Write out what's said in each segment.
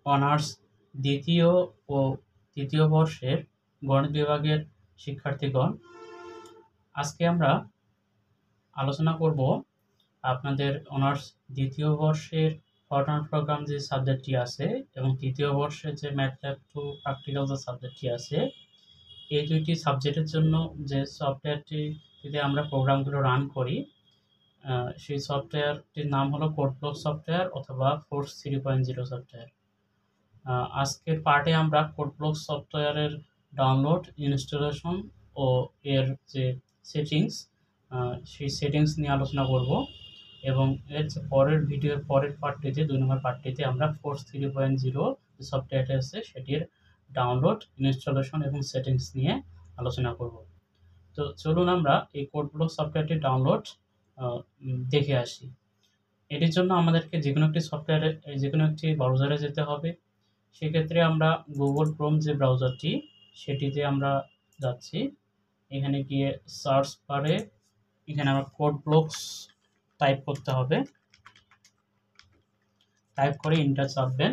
Honours দ্বিতীয় ও তৃতীয় বর্ষের গণিত বিভাগের শিক্ষার্থীগণ, আজকে আমরা আলোচনা করব আপনাদের অনার্স দ্বিতীয় বর্ষের ফরট্রান প্রোগ্রাম যে সাবজেক্টটি আছে এবং তৃতীয় বর্ষের যে ম্যাথল্যাব 2 প্র্যাকটিক্যাল যে সাবজেক্টটি আছে, এই দুইটি সাবজেক্টের জন্য যে সফটওয়্যারটিতে আমরা প্রোগ্রামগুলো রান করি, সেই সফটওয়্যারটির নাম হলো কোডব্লক সফটওয়্যার অথবা ফোর্স 3.0 সফটওয়্যার। আজকের পার্টে আমরা কোডব্লক সফটওয়্যারের ডাউনলোড, ইনস্টলেশন ও এর যে সেটিংস, সেই সেটিংস নিয়ে আলোচনা করব এবং এর যে পরের পার্টটিতে 2 নম্বর পার্টটিতে আমরা ফোর্স 3.0 যে সফটওয়্যারটি আছে সেটির ডাউনলোড, ইনস্টলেশন এবং সেটিংস নিয়ে আলোচনা করব। তো চলুন আমরা এই কোডব্লক সফটওয়্যারটি ডাউনলোড দেখে আসি। এটির জন্য আমাদেরকে যে কোনো একটি ব্রাউজারে যেতে হবে। সেক্ষেত্রে আমরা গুগল ক্রোম যে ব্রাউজারটি, সেটিতে আমরা যাচ্ছি। এখানে গিয়ে সার্চ বারে এখানে আমরা কোডব্লকস টাইপ করতে হবে। টাইপ করে এন্টার চাপবেন।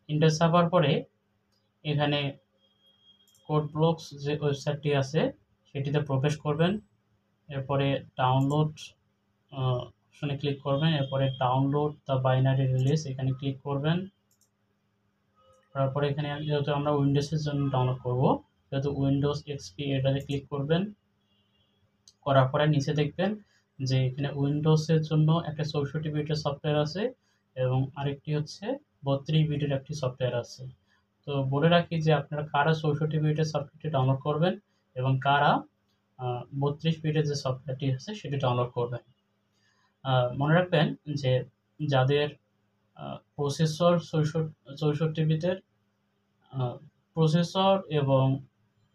এন্টার চাপার পরে এখানে কোডব্লকস যে ওয়েবসাইটটি আছে সেটিতে প্রবেশ করবেন। এরপরে ডাউনলোড অপশনে ক্লিক করবেন। এরপরে ডাউনলোড দ্য বাইনারি রিলিজ এখানে ক্লিক করবেন। তারপরে এখানে যেহেতু আমরা উইন্ডোজের জন্য ডাউনলোড করব, যেহেতু উইন্ডোজ এক্সপি এটাতে ক্লিক করবেন। করার পরে নিচে দেখবেন যে এখানে উইন্ডোজের জন্য একটা 64 বিটের সফটওয়্যার আছে এবং আরেকটি হচ্ছে 32 বিটের একটি সফটওয়্যার আছে। তো বলে রাখি যে আপনারা কারা 64 বিটের সফটওয়্যারটি ডাউনলোড করবেন এবং কারা 32 বিটের যে সফটওয়্যারটি আছে সেটি ডাউনলোড করবেন। মনে রাখবেন যে যাদের প্রসেসর 64 বিটের প্রসেসর এবং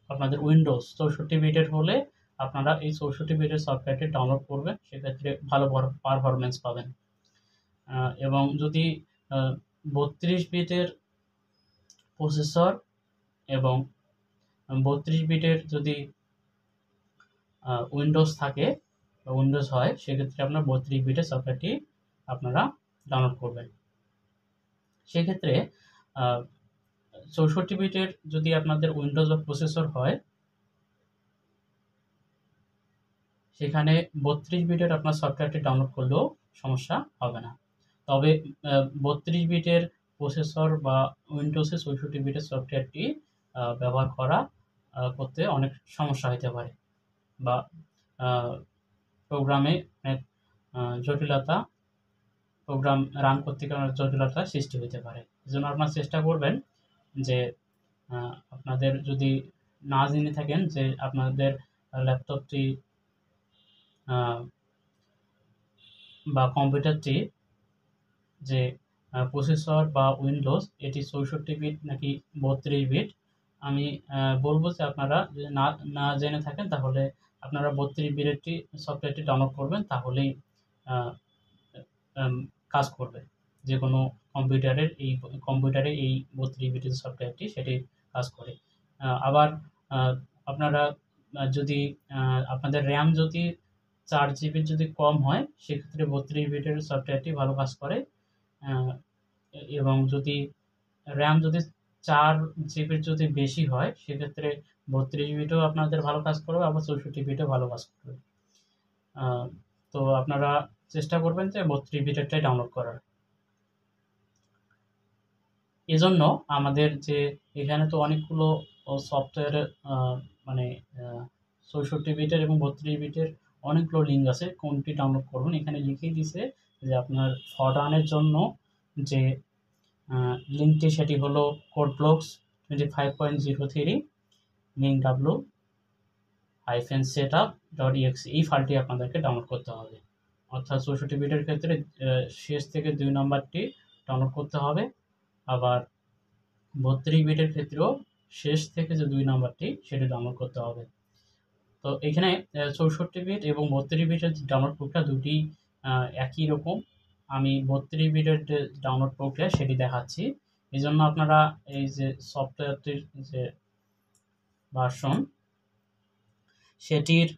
আপনাদের উইন্ডোজ 64 বিটের হলে আপনারা এই 64 বিটের সফটওয়্যারটি ডাউনলোড করবেন, সেক্ষেত্রে ভালো পারফরমেন্স পাবেন। এবং যদি 32 বিটের প্রসেসর এবং 32 বিটের যদি উইন্ডোজ থাকে বা উইন্ডোজ হয়, সেক্ষেত্রে আপনার 32 বিটের সফটওয়্যারটি আপনারা ডাউনলোড করবেন। সেক্ষেত্রে 64 বিটের যদি আপনাদের উইন্ডোজ বা প্রসেসর হয়, সেখানে 32 বিটের আপনার সফটওয়্যারটি ডাউনলোড করলেও সমস্যা হবে না। তবে 32 বিটের প্রসেসর বা উইন্ডোজে 64 বিটের সফটওয়্যারটি ব্যবহার করতে অনেক সমস্যা হতে পারে বা প্রোগ্রামে জটিলতা, প্রোগ্রাম রান করতে অনেক জটিলতা সৃষ্টি হতে পারে। এজন্য আপনারা চেষ্টা করবেন যে আপনাদের যদি না জেনে থাকেন যে আপনাদের ল্যাপটপটি বা কম্পিউটারটি যে প্রসেসর বা উইন্ডোজ এটি 64 বিট নাকি 32 বিট, আমি বলব যে আপনারা যদি না জেনে থাকেন তাহলে আপনারা 32 বিটেরটি সফটওয়্যারটি ডাউনলোড করবেন, তাহলেই কাজ করবে। যে কোনো কম্পিউটারে এই 32 বিটের সফটওয়্যারটি সেটি কাজ করে। আবার আপনারা যদি আপনাদের র্যাম যদি 4 জিবির যদি কম হয়, সেক্ষেত্রে 32 বিটের সফটওয়্যারটি ভালো কাজ করে। এবং যদি র্যাম যদি 4 জিবির যদি বেশি হয়, সেক্ষেত্রে 32 বিটও আপনাদের ভালো কাজ করবে, আবার 64 বিটও ভালো কাজ করবে। তো আপনারা চেষ্টা করবেন যে 32 বিটেরটাই ডাউনলোড করার। এজন্য আমাদের যে এখানে তো অনেকগুলো সফটওয়্যারের মানে 64 বিটের এবং 32 বিটের অনেকগুলো লিঙ্ক আছে, কোনটি ডাউনলোড করবেন এখানে লিখেই দিছে যে আপনার ফরট্রানের জন্য যে লিঙ্কটি সেটি হলো কোডব্লকস 25.03 linw-setup.exe এই ফাইলটি আপনাদেরকে ডাউনলোড করতে হবে। অর্থাৎ 64 বিটের ক্ষেত্রে শেষ থেকে 2 নম্বরটি ডাউনলোড করতে হবে, আবার 32 বিটের ক্ষেত্রেও শেষ থেকে যে 2 নম্বরটি সেটি ডাউনলোড করতে হবে। তো এখানে 64 বিট এবং 32 বিটের ডাউনলোড প্রক্রিয়া দুটি একই রকম। আমি 32 বিটের যে ডাউনলোড প্রক্রিয়া সেটি দেখাচ্ছি। এজন্য আপনারা এই যে সফটওয়্যারটির যে ভার্সন, সেটির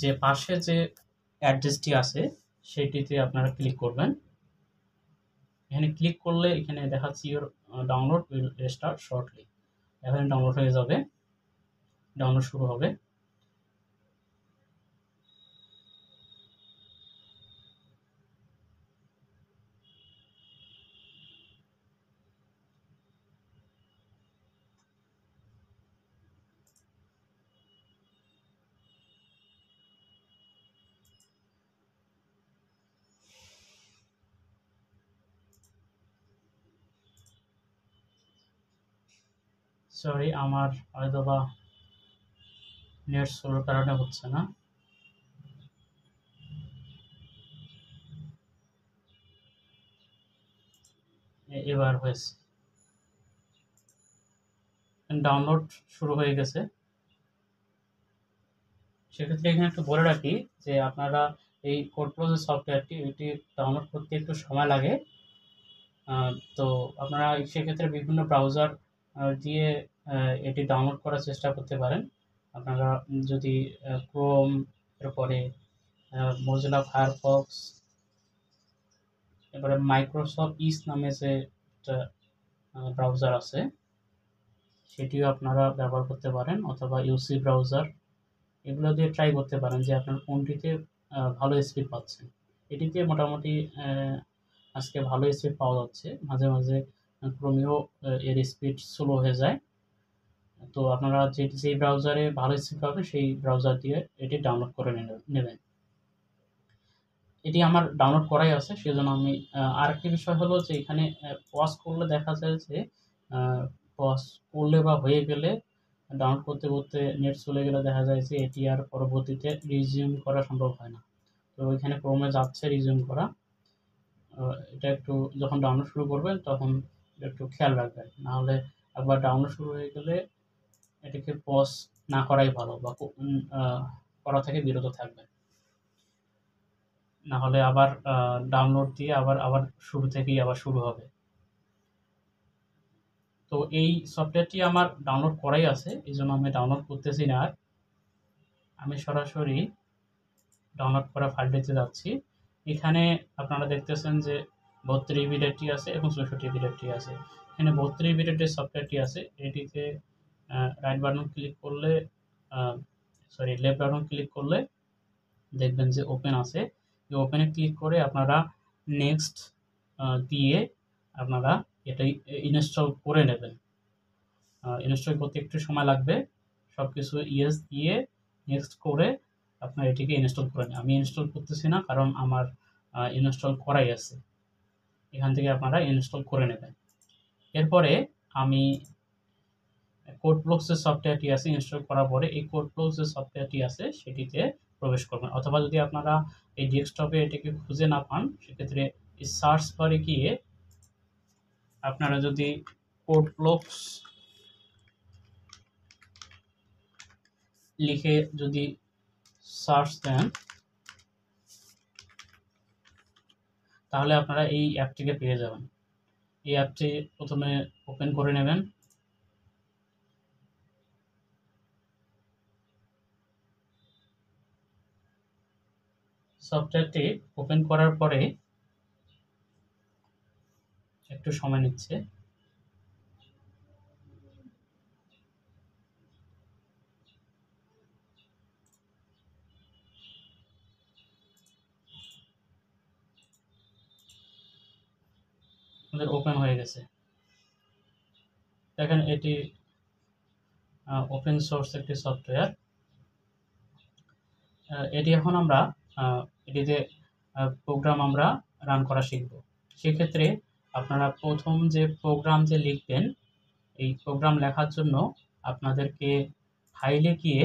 যে পাশে যে অ্যাড্রেসটি আছে সেটিতে আপনারা ক্লিক করবেন। এখানে ক্লিক করলে এখানে দেখাচ্ছে your download will start shortly. এখানে ডাউনলোড হয়ে যাবে, ডাউনলোড শুরু হবে। সরি, আমার হয়তোবা নেট স্লোর কারণে হচ্ছে না। এবার হয়েছে, ডাউনলোড শুরু হয়ে গেছে। সেক্ষেত্রে এখানে একটু বলে রাখি যে আপনারা এই কোডপ্লো যে সফটওয়্যারটি এটি ডাউনলোড করতে একটু সময় লাগে। তো আপনারা সেক্ষেত্রে বিভিন্ন ব্রাউজার দিয়ে এটি ডাউনলোড করার চেষ্টা করতে পারেন। আপনারা যদি ক্রোম, এরপরে মোজিলা ফায়ারফক্স, এবারে মাইক্রোসফট ইস নামে যে একটা ব্রাউজার আছে সেটিও আপনারা ব্যবহার করতে পারেন, অথবা ইউসি ব্রাউজার, এগুলো দিয়ে ট্রাই করতে পারেন যে আপনার কোনটিতে ভালো স্পিড পাচ্ছেন। এটিতে মোটামুটি আজকে ভালো স্পিড পাওয়া যাচ্ছে, মাঝে মাঝে ক্রোমেও এর স্পিড স্লো হয়ে যায়। তো আপনারা যেই ব্রাউজারে ভালো স্পিড পাবেন সেই ব্রাউজার দিয়ে এটি ডাউনলোড করে নেবেন। এটি আমার ডাউনলোড করাই আছে, সেজন্য আমি আরেকটি বিষয় হলো যে এখানে পজ করলে দেখা যায় যে পজ করলে বা হয়ে গেলে ডাউনলোড করতে করতে নেট চলে গেলে দেখা যায় যে এটি আর পরবর্তীতে রিজিউম করা সম্ভব হয় না। তো এখানে ক্রোমে যাচ্ছে রিজিউম করা, এটা একটু যখন ডাউনলোড শুরু করবেন তখন একটু খেয়াল রাখবেন, নাহলে একবার ডাউনলোড শুরু হয়ে গেলে এটিকে পজ না করাই ভালো, বা করা থেকে বিরত থাকবেন, না হলে আবার ডাউনলোড দিয়ে আবার আবার শুরু থেকেই আবার শুরু হবে। তো এই সফটওয়্যারটি আমার ডাউনলোড করাই আছে, এই জন্য আমি ডাউনলোড করতেছি না আর। আমি সরাসরি ডাউনলোড করা ফাইলটিতে যাচ্ছি। এখানে আপনারা দেখতেছেন যে 32 বিটেরটি আছে এবং 64 বিটেরটি আছে। এখানে 32 বিটের যে সফটওয়্যারটি আছে এটিতে রাইট বাটন ক্লিক করলে, লেফট বাটন ক্লিক করলে দেখবেন যে ওপেন আছে। এই ওপেনে ক্লিক করে আপনারা নেক্সট দিয়ে আপনারা এটাই ইনস্টল করে নেবেন। ইনস্টল করতে একটু সময় লাগবে, সব কিছু ইয়েস দিয়ে নেক্সট করে আপনার এটিকে ইনস্টল করে নেন। আমি ইনস্টল করতেছি না কারণ আমার ইনস্টল করাই আছে, এখান থেকে আপনারা ইনস্টল করে নেবেন। এরপরে আমি কোডব্লকস যে সফটওয়্যারটি আছে ইনস্টল করার পরে এই কোডব্লকস যে সফটওয়্যারটি আছে সেটিতে প্রবেশ করবেন, অথবা যদি আপনারা এই ডেস্কটপে এটিকে খুঁজে না পান সেক্ষেত্রে এই সার্চ বারে গিয়ে আপনারা যদি কোডব্লকস লিখে যদি সার্চ দেন তাহলে আপনারা এই অ্যাপটিকে পেয়ে যাবেন। এই অ্যাপটি প্রথমে ওপেন করে নেবেন। সফটওয়্যারটি ওপেন করার পরে একটু সময় নিচ্ছে। আমাদের ওপেন হয়ে গেছে। দেখেন এটি ওপেন সোর্স একটি সফটওয়্যার। এটি এখন আমরা এটিতে প্রোগ্রাম আমরা রান করা শিখব। সেক্ষেত্রে আপনারা প্রথম যে প্রোগ্রাম যে লিখবেন এই প্রোগ্রাম লেখার জন্য আপনাদেরকে ফাইলে গিয়ে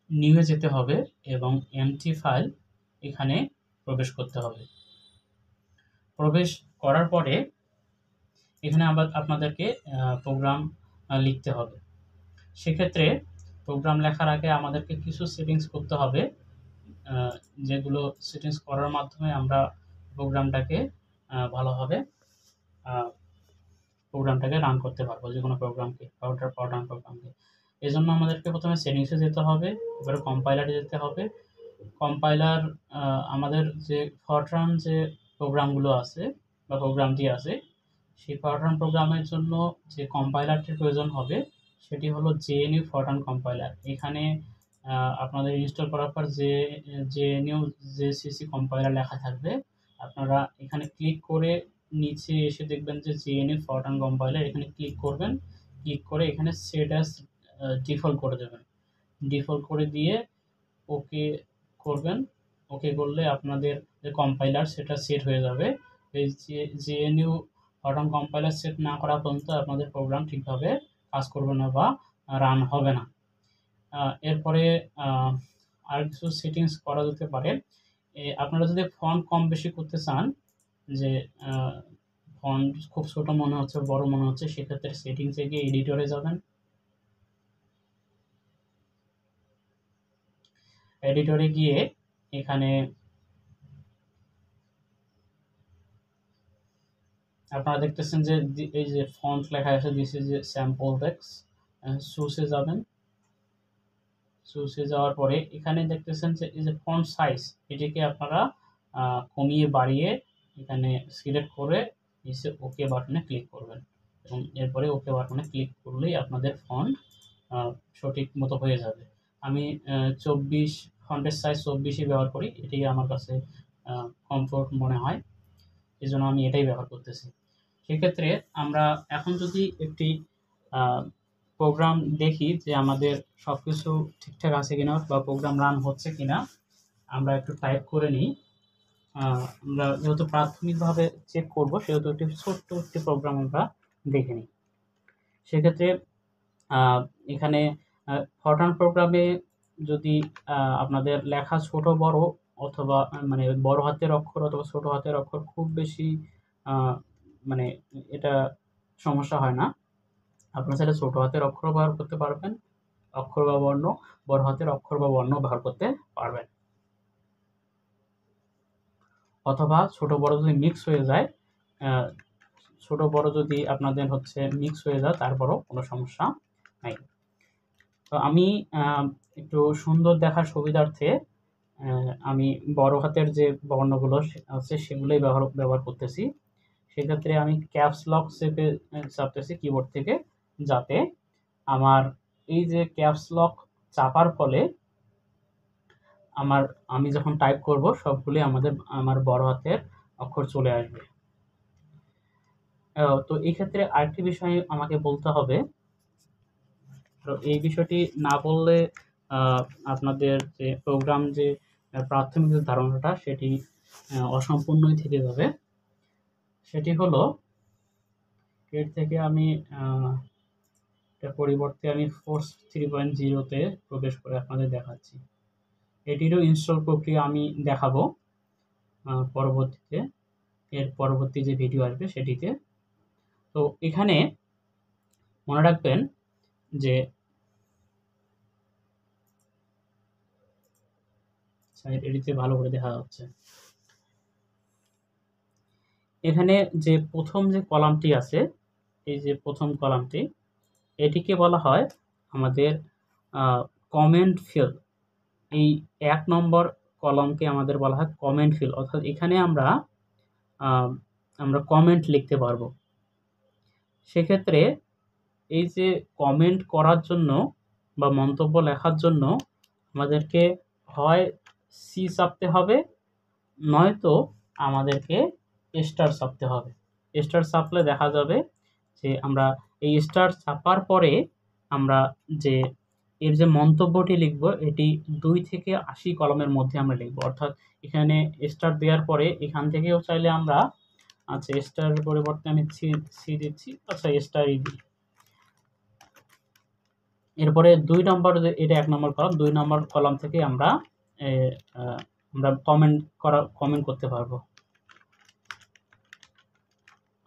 নিয়ে যেতে হবে এবং এমটি ফাইল এখানে প্রবেশ করতে হবে। প্রবেশ করার পরে এখানে আবার আপনাদেরকে প্রোগ্রাম লিখতে হবে। সেক্ষেত্রে প্রোগ্রাম লেখার আগে আমাদেরকে কিছু সেটিংস করতে হবে, যেগুলো সেটিংস করার মাধ্যমে আমরা প্রোগ্রামটাকে ভালোভাবে প্রোগ্রামটাকে রান করতে পারবো, যে কোনো প্রোগ্রামকে, পাউডার প্রোগ্রামকে। এই জন্য আমাদেরকে প্রথমে সেটিংসে যেতে হবে, এবারে কম্পাইলারে যেতে হবে। কম্পাইলার আমাদের যে ফরট্রান যে প্রোগ্রামগুলো আছে বা প্রোগ্রামটি আছে, সেই ফরট্রান প্রোগ্রামের জন্য যে কম্পাইলারটির প্রয়োজন হবে সেটি হলো জেএনইউ ফরট্রান কম্পাইলার। এখানে আপনাদের ইনস্টল করার পর যে জেএনইউ জেসিসি কম্পাইলার লেখা থাকবে, আপনারা এখানে ক্লিক করে নিচে এসে দেখবেন যে জেএনইউ ফরট্রান কম্পাইলার, এখানে ক্লিক করবেন। ক্লিক করে এখানে সেট অ্যাজ ডিফল্ট করে দেবেন। ডিফল্ট করে দিয়ে ওকে করবেন। ওকে করলে আপনাদের যে কম্পাইলার সেটা সেট হয়ে যাবে। এই জেএনইউ ফরট্রান কম্পাইলার সেট না করা পর্যন্ত আপনাদের প্রোগ্রাম ঠিকভাবে কাজ করবে না বা রান হবে না। এরপরে আর কিছু সেটিংস করা যেতে পারে। আপনারা যদি ফন্ট কম বেশি করতে চান, যে ফন্ট খুব ছোট মনে হচ্ছে, বড় মনে হচ্ছে, সেক্ষেত্রে সেটিংসে গিয়ে এডিটরে যাবেন। এডিটরে গিয়ে এখানে আপনারা দেখতেছেন যে এই যে ফন্ট লেখা আছে, this is a sample text. সোর্সে যাবেন। সোর্সে যাওয়ার পরে এখানে দেখতেছেন যে এই যে ফন্ট সাইজ, এটিকে আপনারা কমিয়ে বাড়িয়ে এখানে সিলেক্ট করে নিচে ওকে বাটনে ক্লিক করবেন, এবং এরপরে ওকে বাটনে ক্লিক করলেই আপনাদের ফন্ট সঠিক মতো হয়ে যাবে। আমি 24 ফন্টের সাইজ 24ই ব্যবহার করি, এটি আমার কাছে কমফোর্ট মনে হয়, এই জন্য আমি এটাই ব্যবহার করতেছি। সেক্ষেত্রে আমরা এখন যদি একটি প্রোগ্রাম দেখি যে আমাদের সব কিছু ঠিকঠাক আছে কিনা বা প্রোগ্রাম রান হচ্ছে কিনা, আমরা একটু টাইপ করে নিই। আমরা যেহেতু প্রাথমিকভাবে চেক করব, সেহেতু একটি ছোট্ট একটি প্রোগ্রাম আমরা দেখে নিই। সেক্ষেত্রে এখানে ফরট্রান প্রোগ্রামে যদি আপনাদের লেখা ছোট বড় অথবা মানে বড় হাতের অক্ষর অথবা ছোট হাতের অক্ষর খুব বেশি মানে এটা সমস্যা হয় না। আপনারা চাইলে ছোট হাতের অক্ষর ব্যবহার করতে পারবেন, অক্ষর বা বর্ণ, বড় হাতের অক্ষর বা বর্ণ ব্যবহার করতে পারবেন, অথবা ছোট বড় যদি মিক্স হয়ে যায়, ছোট বড় যদি আপনাদের হচ্ছে মিক্স হয়ে যায়, তারপরও কোনো সমস্যা নাই। তো আমি একটু সুন্দর দেখার সুবিধার্থে আমি বড় হাতের যে বর্ণগুলো আছে সেগুলোই ব্যবহার করতেছি। সেক্ষেত্রে আমি ক্যাপস লক চেপে চাপতেছি কিবোর্ড থেকে, যাতে আমার এই যে ক্যাপস লক চাপার ফলে আমি যখন টাইপ করব সবগুলি আমার বড় হাতের অক্ষর চলে আসবে। তো এই ক্ষেত্রে আরেকটি বিষয় আমাকে বলতে হবে। তো এই বিষয়টি না বললে আপনাদের যে প্রোগ্রাম যে প্রাথমিক যে ধারণাটা সেটি অসম্পূর্ণই থেকে যাবে। সেটি হলো, এর থেকে আমি এর পরিবর্তে আমি ফোর্স 3.0-তে প্রবেশ করে আপনাদের দেখাচ্ছি। এটিরও ইনস্টল প্রক্রিয়া আমি দেখাবো পরবর্তীতে, এর পরবর্তী যে ভিডিও আসবে সেটিতে। তো এখানে মনে রাখবেন যে এটিতে ভালো করে দেখা যাচ্ছে, এখানে যে প্রথম যে কলামটি আছে, এই যে প্রথম কলামটি, এটিকে বলা হয় আমাদের কমেন্ট ফিল্ড। এই 1 নম্বর কলামকে আমাদের বলা হয় কমেন্ট ফিল্ড, অর্থাৎ এখানে আমরা কমেন্ট লিখতে পারবো। সেক্ষেত্রে এই যে কমেন্ট করার জন্য বা মন্তব্য লেখার জন্য আমাদেরকে হয় সি চাপতে হবে, নয়তো আমাদেরকে স্টার চাপতে হবে। স্টার চাপলে দেখা যাবে যে আমরা এই স্টার চাপার পরে আমরা যে এর যে মন্তব্যটি লিখব, এটি 2 থেকে 80 কলমের মধ্যে আমরা লিখব। অর্থাৎ এখানে স্টার দেওয়ার পরে এখান থেকেও চাইলে আমরা, আচ্ছা স্টারের পরিবর্তে আমি সি দিচ্ছি, আচ্ছা স্টারই দিই। এরপরে 2 নম্বর, এটা 1 নম্বর কলাম, 2 নম্বর কলাম থেকে আমরা কমেন্ট করতে পারবো।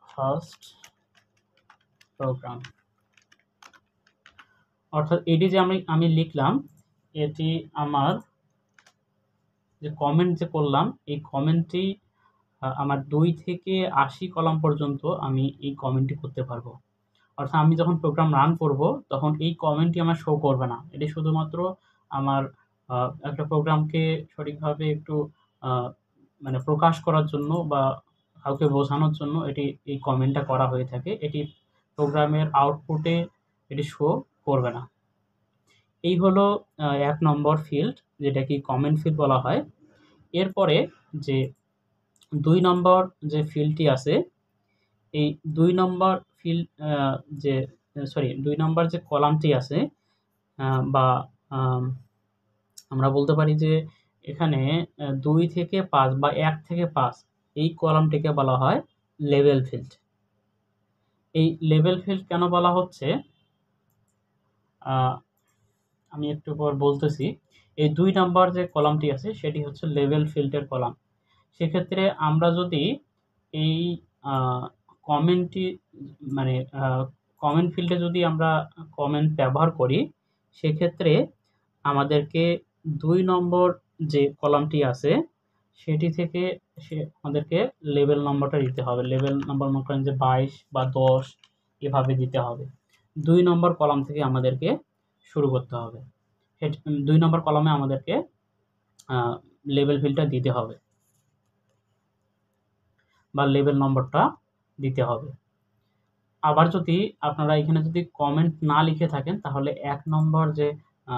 ফার্স্ট প্রোগ্রাম, অর্থাৎ এটি যে আমি লিখলাম, এটি আমার যে কমেন্ট যে করলাম, এই কমেন্টটি আমার 2 থেকে 80 কলাম পর্যন্ত আমি এই কমেন্টটি করতে পারবো। অর্থাৎ আমি যখন প্রোগ্রাম রান করব তখন এই কমেন্টটি আমার শো করবে না। এটি শুধুমাত্র আমার একটা প্রোগ্রামকে সঠিকভাবে একটু আ মানে প্রকাশ করার জন্য বা কাউকে বোঝানোর জন্য এই কমেন্টটা করা হয়ে থাকে। এটি প্রোগ্রামের আউটপুটে এটি শো করবে না। এই হলো ১ নম্বর ফিল্ড, যেটাকে কমেন্ট ফিল্ড বলা হয়। এরপরে যে ২ নম্বর যে ফিল্ডটি আছে, এই ২ নম্বর ফিল্ড যে ২ নম্বর যে কলামটি আছে, বা আম আমরা বলতে পারি যে এখানে ২ থেকে ৫ বা ১ থেকে ৫ এই কলামটিকে বলা হয় লেভেল ফিল্ড। এই লেভেল ফিল্ড কেন বলা হচ্ছে আ আমি একটু পর বলতেছি। এই ২ নাম্বার যে কলামটি আছে সেটি হচ্ছে লেভেল ফিল্ডের কলাম। সেক্ষেত্রে আমরা যদি এই আ কমেন্টটি মানে কমেন্ট ফিল্ডে যদি আমরা কমেন্ট ব্যবহার করি, সেক্ষেত্রে আমাদেরকে ২ নম্বর যে কলামটি আছে সেটি থেকে আমাদেরকে লেভেল নম্বরটা দিতে হবে। লেভেল নম্বর মনে করেন যে ২২ বা ১০ এভাবে দিতে হবে। ২ নম্বর কলাম থেকে আমাদেরকে শুরু করতে হবে। ২ নম্বর কলামে আমাদেরকে আ লেভেল ফিল্ডটা দিতে হবে বা লেভেল নম্বরটা দিতে হবে। আবার যদি আপনারা এখানে যদি কমেন্ট না লিখে থাকেন তাহলে ১ নম্বর যে আ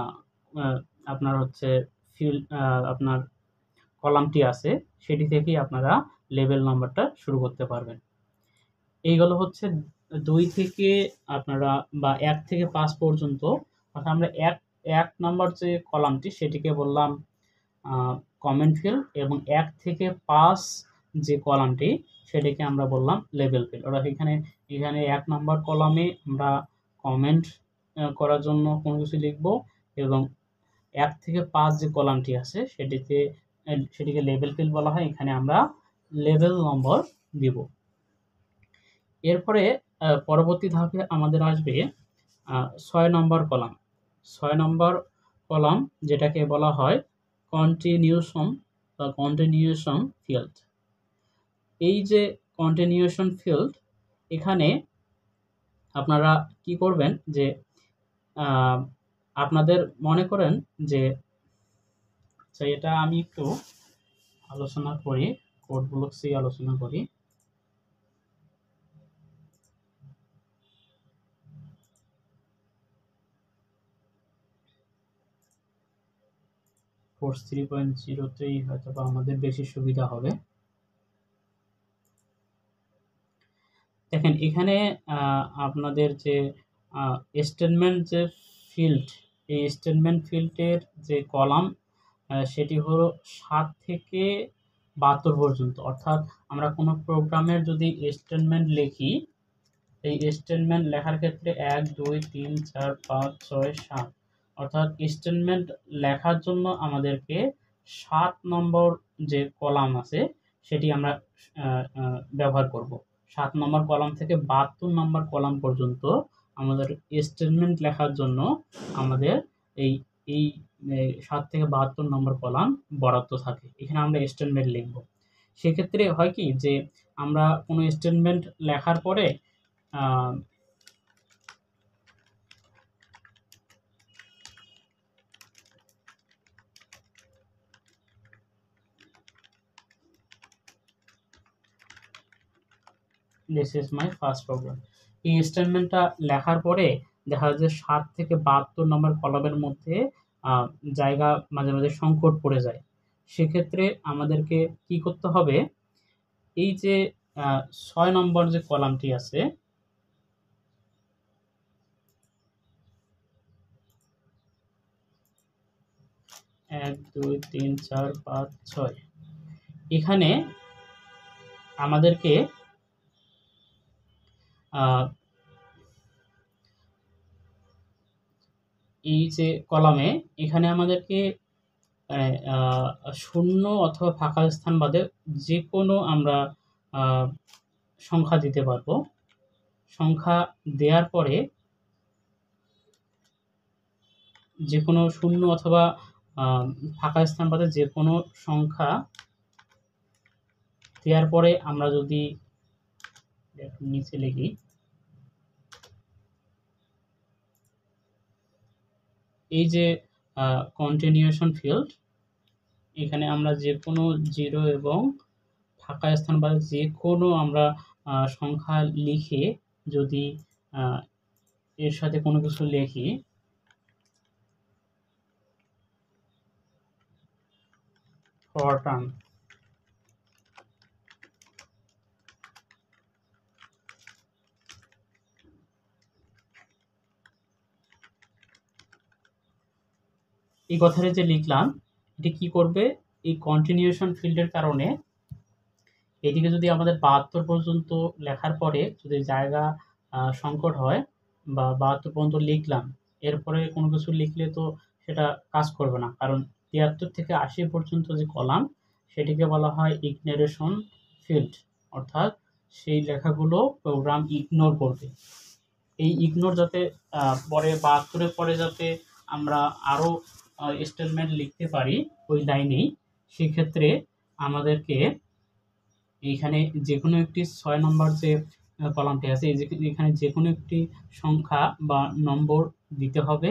আ আপনার হচ্ছে আপনার কলামটি আছে সেটি থেকেই আপনারা লেভেল নাম্বারটা শুরু করতে পারবেন। এইগুলো হচ্ছে ২ থেকে আপনারা বা ১ থেকে ৫ পর্যন্ত, অর্থাৎ আমরা ১ নাম্বার যে কলামটি সেটিকে বললাম আ কমেন্ট ফিল্ড, এবং ১ থেকে ৫ যে কলামটি সেটিকে আমরা বললাম লেভেল ফিল্ড। অর্থাৎ এখানে ১ নাম্বার কলামে আমরা কমেন্ট করার জন্য কোনো কিছু লিখব, এবং ১ থেকে ৫ যে কলামটি আছে সেটিকে লেভেল ফিল্ড বলা হয়। এখানে আমরা লেভেল নম্বর দিব। এরপরে পরবর্তী ধাপে আমাদের আসবে ৬ নম্বর কলাম। ৬ নম্বর কলাম যেটাকে বলা হয় কন্টিনিউশন বা কন্টিনিউশন ফিল্ড। এই যে কন্টিনিউশন ফিল্ড, এখানে আপনারা কি করবেন যে আ আপনাদের মনে করেন যে এটা আমি একটু আলোচনা করি, কোড ব্লকসই আলোচনা করি। কোর্স 3.0 তেই হয়তোবা আমাদের বেশি সুবিধা হবে। দেখেন এখানে আপনাদের যে স্টেটমেন্ট যে ফিল্ড, এই স্টেটমেন্ট ফিল্ডের যে কলাম সেটি হলো ৭ থেকে ৭২ পর্যন্ত। অর্থাৎ আমরা কোনো প্রোগ্রামের যদি স্টেটমেন্ট লিখি, এই স্টেটমেন্ট লেখার ক্ষেত্রে ১, ২, ৩, ৪, ৫, ৬, ৭ অর্থাৎ স্টেটমেন্ট লেখার জন্য আমাদেরকে ৭ নম্বর যে কলাম আছে সেটি আমরা আ আ ব্যবহার করব। ৭ নম্বর কলাম থেকে ৭২ নম্বর কলাম পর্যন্ত আমাদের স্টেটমেন্ট লেখার জন্য আমাদের এই এই ৭ থেকে ৭২ নম্বর কলাম বরাদ্দ থাকে। এখানে আমরা স্টেটমেন্ট লিখব। সেক্ষেত্রে হয় কি যে আমরা কোনো স্টেটমেন্ট লেখার পরে uh this is my first program. এই স্টেটমেন্টটা লেখার পরে দেখা যায় যে ৭ থেকে ৭২ নম্বর কলামের মধ্যে আ জায়গা মাঝে, মাঝে সংকট পড়ে যায়। সেক্ষেত্রে আমাদেরকে কি করতে হবে? এই যে আ ৬ নম্বর যে কলামটি আছে, ১, ২, ৩, ৪, ৫, ৬ এখানে আমাদেরকে আ এই যে কলামে এখানে আমাদেরকে মানে শূন্য অথবা ফাঁকা স্থান বাদে যেকোনো আমরা আ সংখ্যা দিতে পারবো। সংখ্যা দেয়ার পরে যেকোনো শূন্য অথবা আ ফাঁকা স্থান বাদে যেকোনো সংখ্যা দেওয়ার পরে আমরা যদি নিচে লিখি এই যে কন্টিনিউশন ফিল্ড, এখানে আমরা যে কোনো 0 এবং ফাঁকা স্থান বা যে কোনো আমরা সংখ্যা লিখে যদি এর সাথে কোনো কিছু লিখি, ফরটার্ন এই কথাটা যে লিখলাম, এটি কি করবে, এই কন্টিনিউশন ফিল্ডের কারণে এদিকে যদি আমাদের 72 পর্যন্ত লেখার পরে যদি জায়গা সংকট হয় বা 72 পর্যন্ত লিখলাম, এরপরে কোনো কিছু লিখলে তো সেটা কাজ করবে না, কারণ 73 থেকে 80 পর্যন্ত যে কলাম সেটিকে বলা হয় ইগনোরেশন ফিল্ড, অর্থাৎ সেই লেখাগুলো প্রোগ্রাম ইগনোর করবে। এই ইগনোর যাতে পরে 72-এর পরে যাতে আমরা আরও স্টেটমেন্ট লিখতে পারি ওই লাইনেই, সেক্ষেত্রে আমাদেরকে এইখানে যে কোনো একটি 6 নম্বর যে কলামটি আছে এখানে যে কোনো একটি সংখ্যা বা নম্বর দিতে হবে।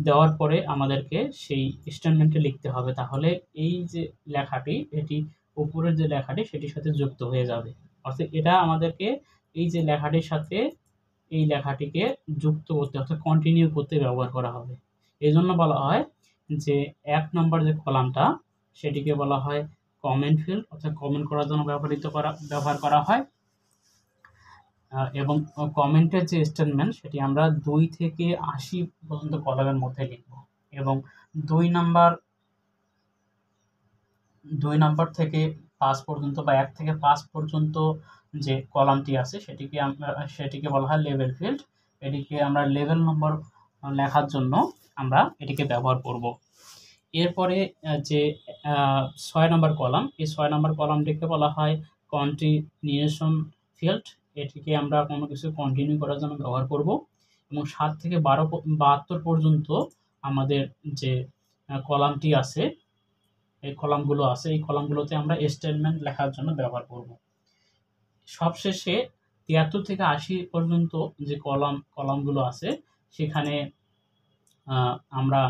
দেওয়ার পরে আমাদেরকে সেই স্টেটমেন্টে লিখতে হবে, তাহলে এই যে লেখাটি এটি উপরের যে লেখাটি সেটির সাথে যুক্ত হয়ে যাবে। অর্থাৎ এটা আমাদেরকে এই যে লেখাটির সাথে এই লেখাটিকে যুক্ত করতে অর্থাৎ কন্টিনিউ করতে ব্যবহার করা হবে। এই জন্য বলা হয় যে 1 নম্বর যে কলামটা সেটিকে বলা হয় কমেন্ট ফিল্ড, অর্থাৎ কমেন্ট করার জন্য ব্যবহার করা হয়। এবং কমেন্টের যে স্টেটমেন্ট সেটি আমরা 2 থেকে 80 পর্যন্ত কলামের মধ্যে লিখব, এবং 2 নাম্বার থেকে 5 পর্যন্ত বা 1 থেকে 5 পর্যন্ত যে কলামটি আছে সেটিকে বলা হয় লেভেল ফিল্ড। এটিকে আমরা লেভেল নম্বর লেখার জন্য আমরা এটিকে ব্যবহার করব। এরপরে যে 6 নম্বর কলাম, এই 6 নম্বর কলামটিকে বলা হয় কন্টিনিউশন ফিল্ড। এটিকে আমরা কোনো কিছু কন্টিনিউ করার জন্য ব্যবহার করব, এবং 7 থেকে 72 পর্যন্ত আমাদের যে কলামটি আছে এই কলামগুলোতে আমরা স্টেটমেন্ট লেখার জন্য ব্যবহার করব। সবশেষে 73 থেকে 80 পর্যন্ত যে কলামগুলো আছে সেখানে আমরা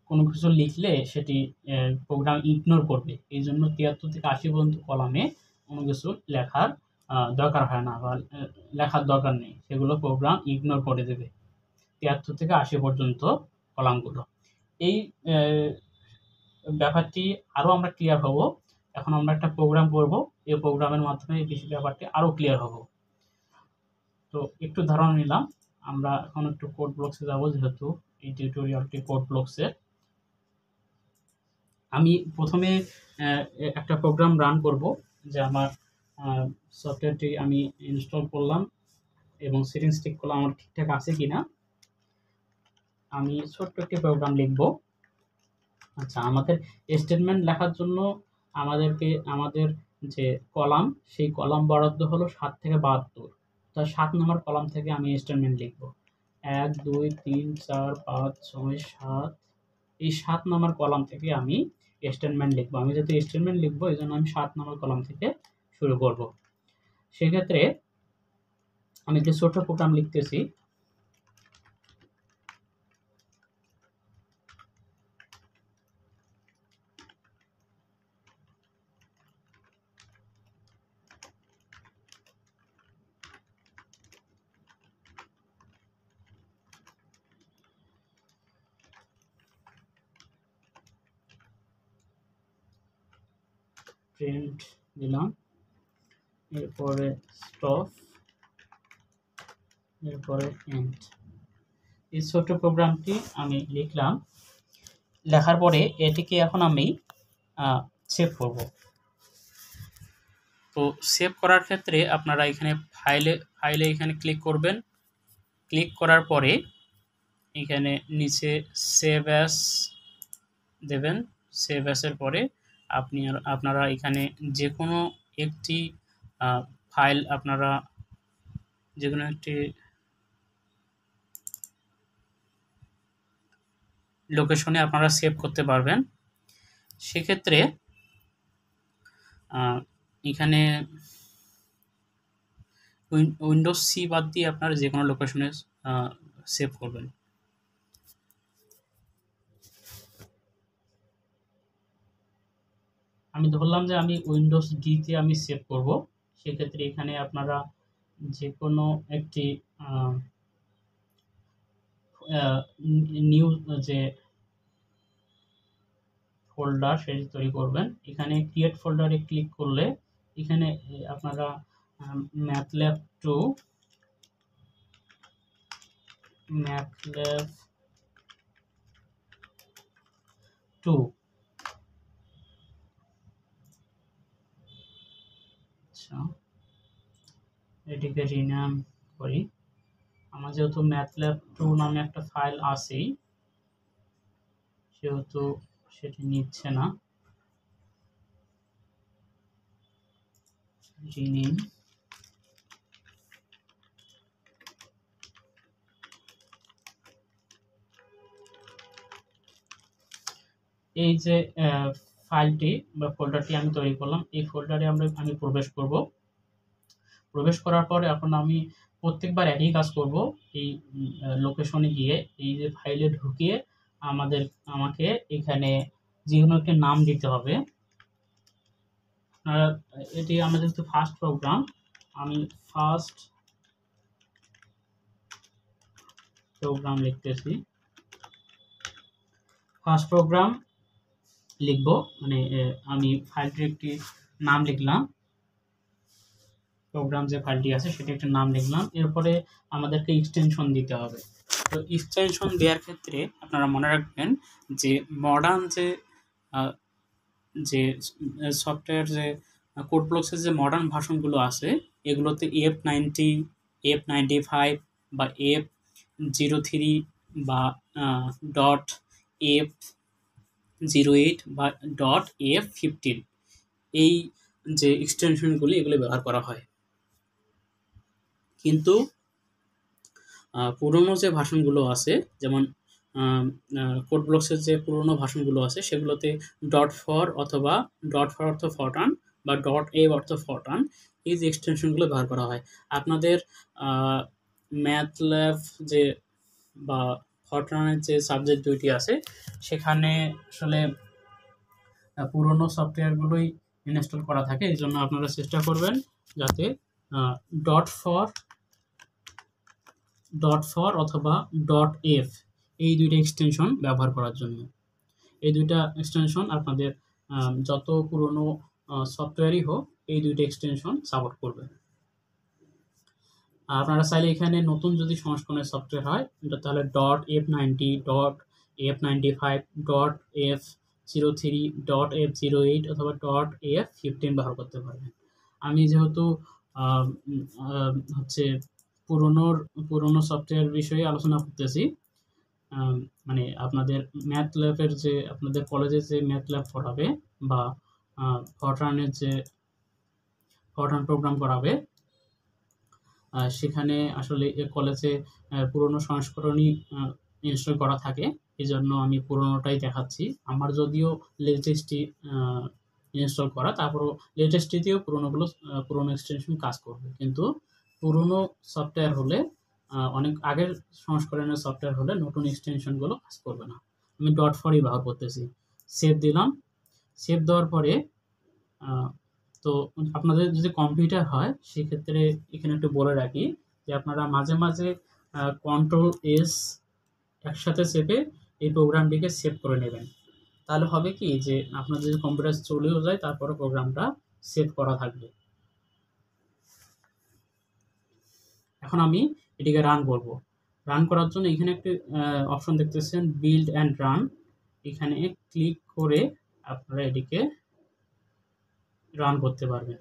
কোনো কিছু লিখলে সেটি প্রোগ্রাম ইগনোর করবে। এই জন্য 73 থেকে 80 পর্যন্ত কলামে কোনো কিছু লেখার দরকার হয় না বা লেখার দরকার নেই, সেগুলো প্রোগ্রাম ইগনোর করে দেবে 73 থেকে 80 পর্যন্ত কলামগুলো। এই ব্যাপারটি আরও আমরা ক্লিয়ার হব। এখন আমরা একটা প্রোগ্রাম করব, এই প্রোগ্রামের মাধ্যমে এই ব্যাপারটি আরও ক্লিয়ার হব। তো একটু ধারণা নিলাম, আমরা এখন একটু কোড ব্লকসে যাব, যেহেতু এই টিউটোরিয়ালটি কোড ব্লকসের। আমি প্রথমে একটা প্রোগ্রাম রান করব, যে আমার সফটওয়্যারটি আমি ইনস্টল করলাম এবং সেটিংস ঠিক করলাম আমার ঠিকঠাক আছে কিনা। আমি ছোট্ট একটি প্রোগ্রাম লিখব। আচ্ছা, আমাদের স্টেটমেন্ট লেখার জন্য আমাদের যে কলাম সেই কলাম বরাদ্দ হলো 7 থেকে 72। তাই 7 নম্বর কলাম থেকে আমি স্টেটমেন্ট লিখব। 1 2 3 4 5 6 7, এই 7 নম্বর কলাম থেকে আমি স্টেটমেন্ট লিখব। আমি যেহেতু স্টেটমেন্ট লিখব এই জন্য আমি 7 নম্বর কলাম থেকে শুরু করব। সেক্ষেত্রে আমি একটি ছোট্ট প্রোগ্রাম লিখতেছি। প্রিন্ট দিলাম, এরপরে স্টপ, এরপরে এন্ড। এই ছোট্ট প্রোগ্রামটি আমি লিখলাম। লেখার পরে এটিকে এখন আমি সেভ করব। তো সেভ করার ক্ষেত্রে আপনারা এখানে ফাইলে এখানে ক্লিক করবেন। ক্লিক করার পরে এখানে নিচে সেভ অ্যাস দেবেন। সেভ অ্যাসের পরে আপনারা এখানে যে কোনো একটি ফাইল আপনারা যে কোনো একটি লোকেশনে আপনারা সেভ করতে পারবেন। সেক্ষেত্রে এখানে উইন্ডোজ সি বাদ দিয়ে আপনারা যে কোনো লোকেশনে সেভ করবেন। আমি ধরলাম যে আমি উইন্ডোজ ডিতে আমি সেভ করব, সেক্ষেত্রে এখানে আপনারা যে কোনো একটি নিউ যে ফোল্ডার সেটি তৈরি করবেন। এখানে ক্রিয়েট ফোল্ডারে ক্লিক করলে এখানে আপনারা ম্যাথল্যাব 2 আচ্ছা, এটিকে রিনাম করি। আমার যেহেতু ম্যাথল্যাব 2 নামে একটা ফাইল আছেই, সেহেতু সেটি নিচ্ছে না। রিনেম এই যে ফাইলটি বা ফোল্ডারটি আমি তৈরি করলাম, এই ফোল্ডারে আমি প্রবেশ করব। প্রবেশ করার পরে এখন আমি প্রত্যেকবার একই কাজ করব। এই লোকেশনে গিয়ে এই যে ফাইলে ঢুকিয়ে আমাকে এখানে যে কোনো একটি নাম দিতে হবে। এটি আমাদের যেহেতু ফার্স্ট প্রোগ্রাম, আমি ফার্স্ট প্রোগ্রাম লিখতেছি। ফার্স্ট প্রোগ্রাম লিখব, মানে আমি ফাইলটির একটি নাম লিখলাম, প্রোগ্রাম যে ফাইলটি আছে সেটি একটা নাম লিখলাম। এরপরে আমাদেরকে এক্সটেনশন দিতে হবে। তো এক্সটেনশন দেওয়ার ক্ষেত্রে আপনারা মনে রাখবেন যে মডার্ন যে সফটওয়্যার যে কোড ব্লকসের যে মডার্ন ভার্সনগুলো আছে, এগুলোতে F90, F95 বা F03 বা .F08 বা .F15 এই যে এক্সটেনশনগুলি এগুলো ব্যবহার করা হয়। কিন্তু পুরনো যে ভার্সনগুলো আছে, যেমন কোড ব্লকসের যে পুরনো ভার্সনগুলো আছে, সেগুলোতে .for অথবা .for অর্থ ফরট্রান বা .f অর্থ ফরট্রান এই যে এক্সটেনশনগুলো ব্যবহার করা হয়। আপনাদের ম্যাথল্যাব যে বা ফরট্রানের যে সাবজেক্ট দুইটি আছে, সেখানে আসলে পুরনো সফটওয়্যারগুলোই ইনস্টল করা থাকে। এই জন্য আপনারা চেষ্টা করবেন যাতে .for অথবা .f এই দুইটা এক্সটেনশন ব্যবহার করার জন্য। এই দুইটা এক্সটেনশন আপনাদের যত পুরনো সফটওয়্যারই হোক, এই দুইটা এক্সটেনশন সাপোর্ট করবে। আপনারা চাইলে এখানে নতুন যদি সংস্করণের সফটওয়্যার হয়, তাহলে .f90, .f95, .f03, .f08 অথবা .f15 ব্যবহার করতে পারবেন। আমি যেহেতু হচ্ছে পুরনো সফটওয়্যার বিষয়ে আলোচনা করতেছি, মানে আপনাদের ম্যাথল্যাবের যে আপনাদের কলেজে যে ম্যাথল্যাব পড়াবে বা ফরট্রানের যে ফরট্রান প্রোগ্রাম করাবে, সেখানে আসলে কলেজে পুরনো সংস্করণই ইনস্টল করা থাকে। এই জন্য আমি পুরনোটাই দেখাচ্ছি। আমার যদিও লেটেস্টটি ইনস্টল করা, তারপরও লেটেস্টটিতেও পুরনো এক্সটেনশন কাজ করবে। কিন্তু পুরনো সফটওয়্যার হলে, অনেক আগের সংস্করণের সফটওয়্যার হলে নতুন এক্সটেনশনগুলো কাজ করবে না। আমি .for ব্যবহার করতেছি। সেভ দিলাম। সেভ দেওয়ার পরে তো আপনাদের যদি কম্পিউটার হয়, সেক্ষেত্রে এখানে একটু বলে রাখি যে আপনারা মাঝে মাঝে Ctrl+S একসাথে চেপে এই প্রোগ্রামটিকে সেভ করে নেবেন। তাহলে হবে কি যে আপনার যদি কম্পিউটার চলেও যায়, তারপরে প্রোগ্রামটা সেভ করা থাকবে। এখন আমি এটিকে রান করব। রান করার জন্য এখানে একটি অপশন দেখতেছেন, বিল্ড অ্যান্ড রান। এখানে ক্লিক করে আপনারা এটিকে রান করতে পারবেন।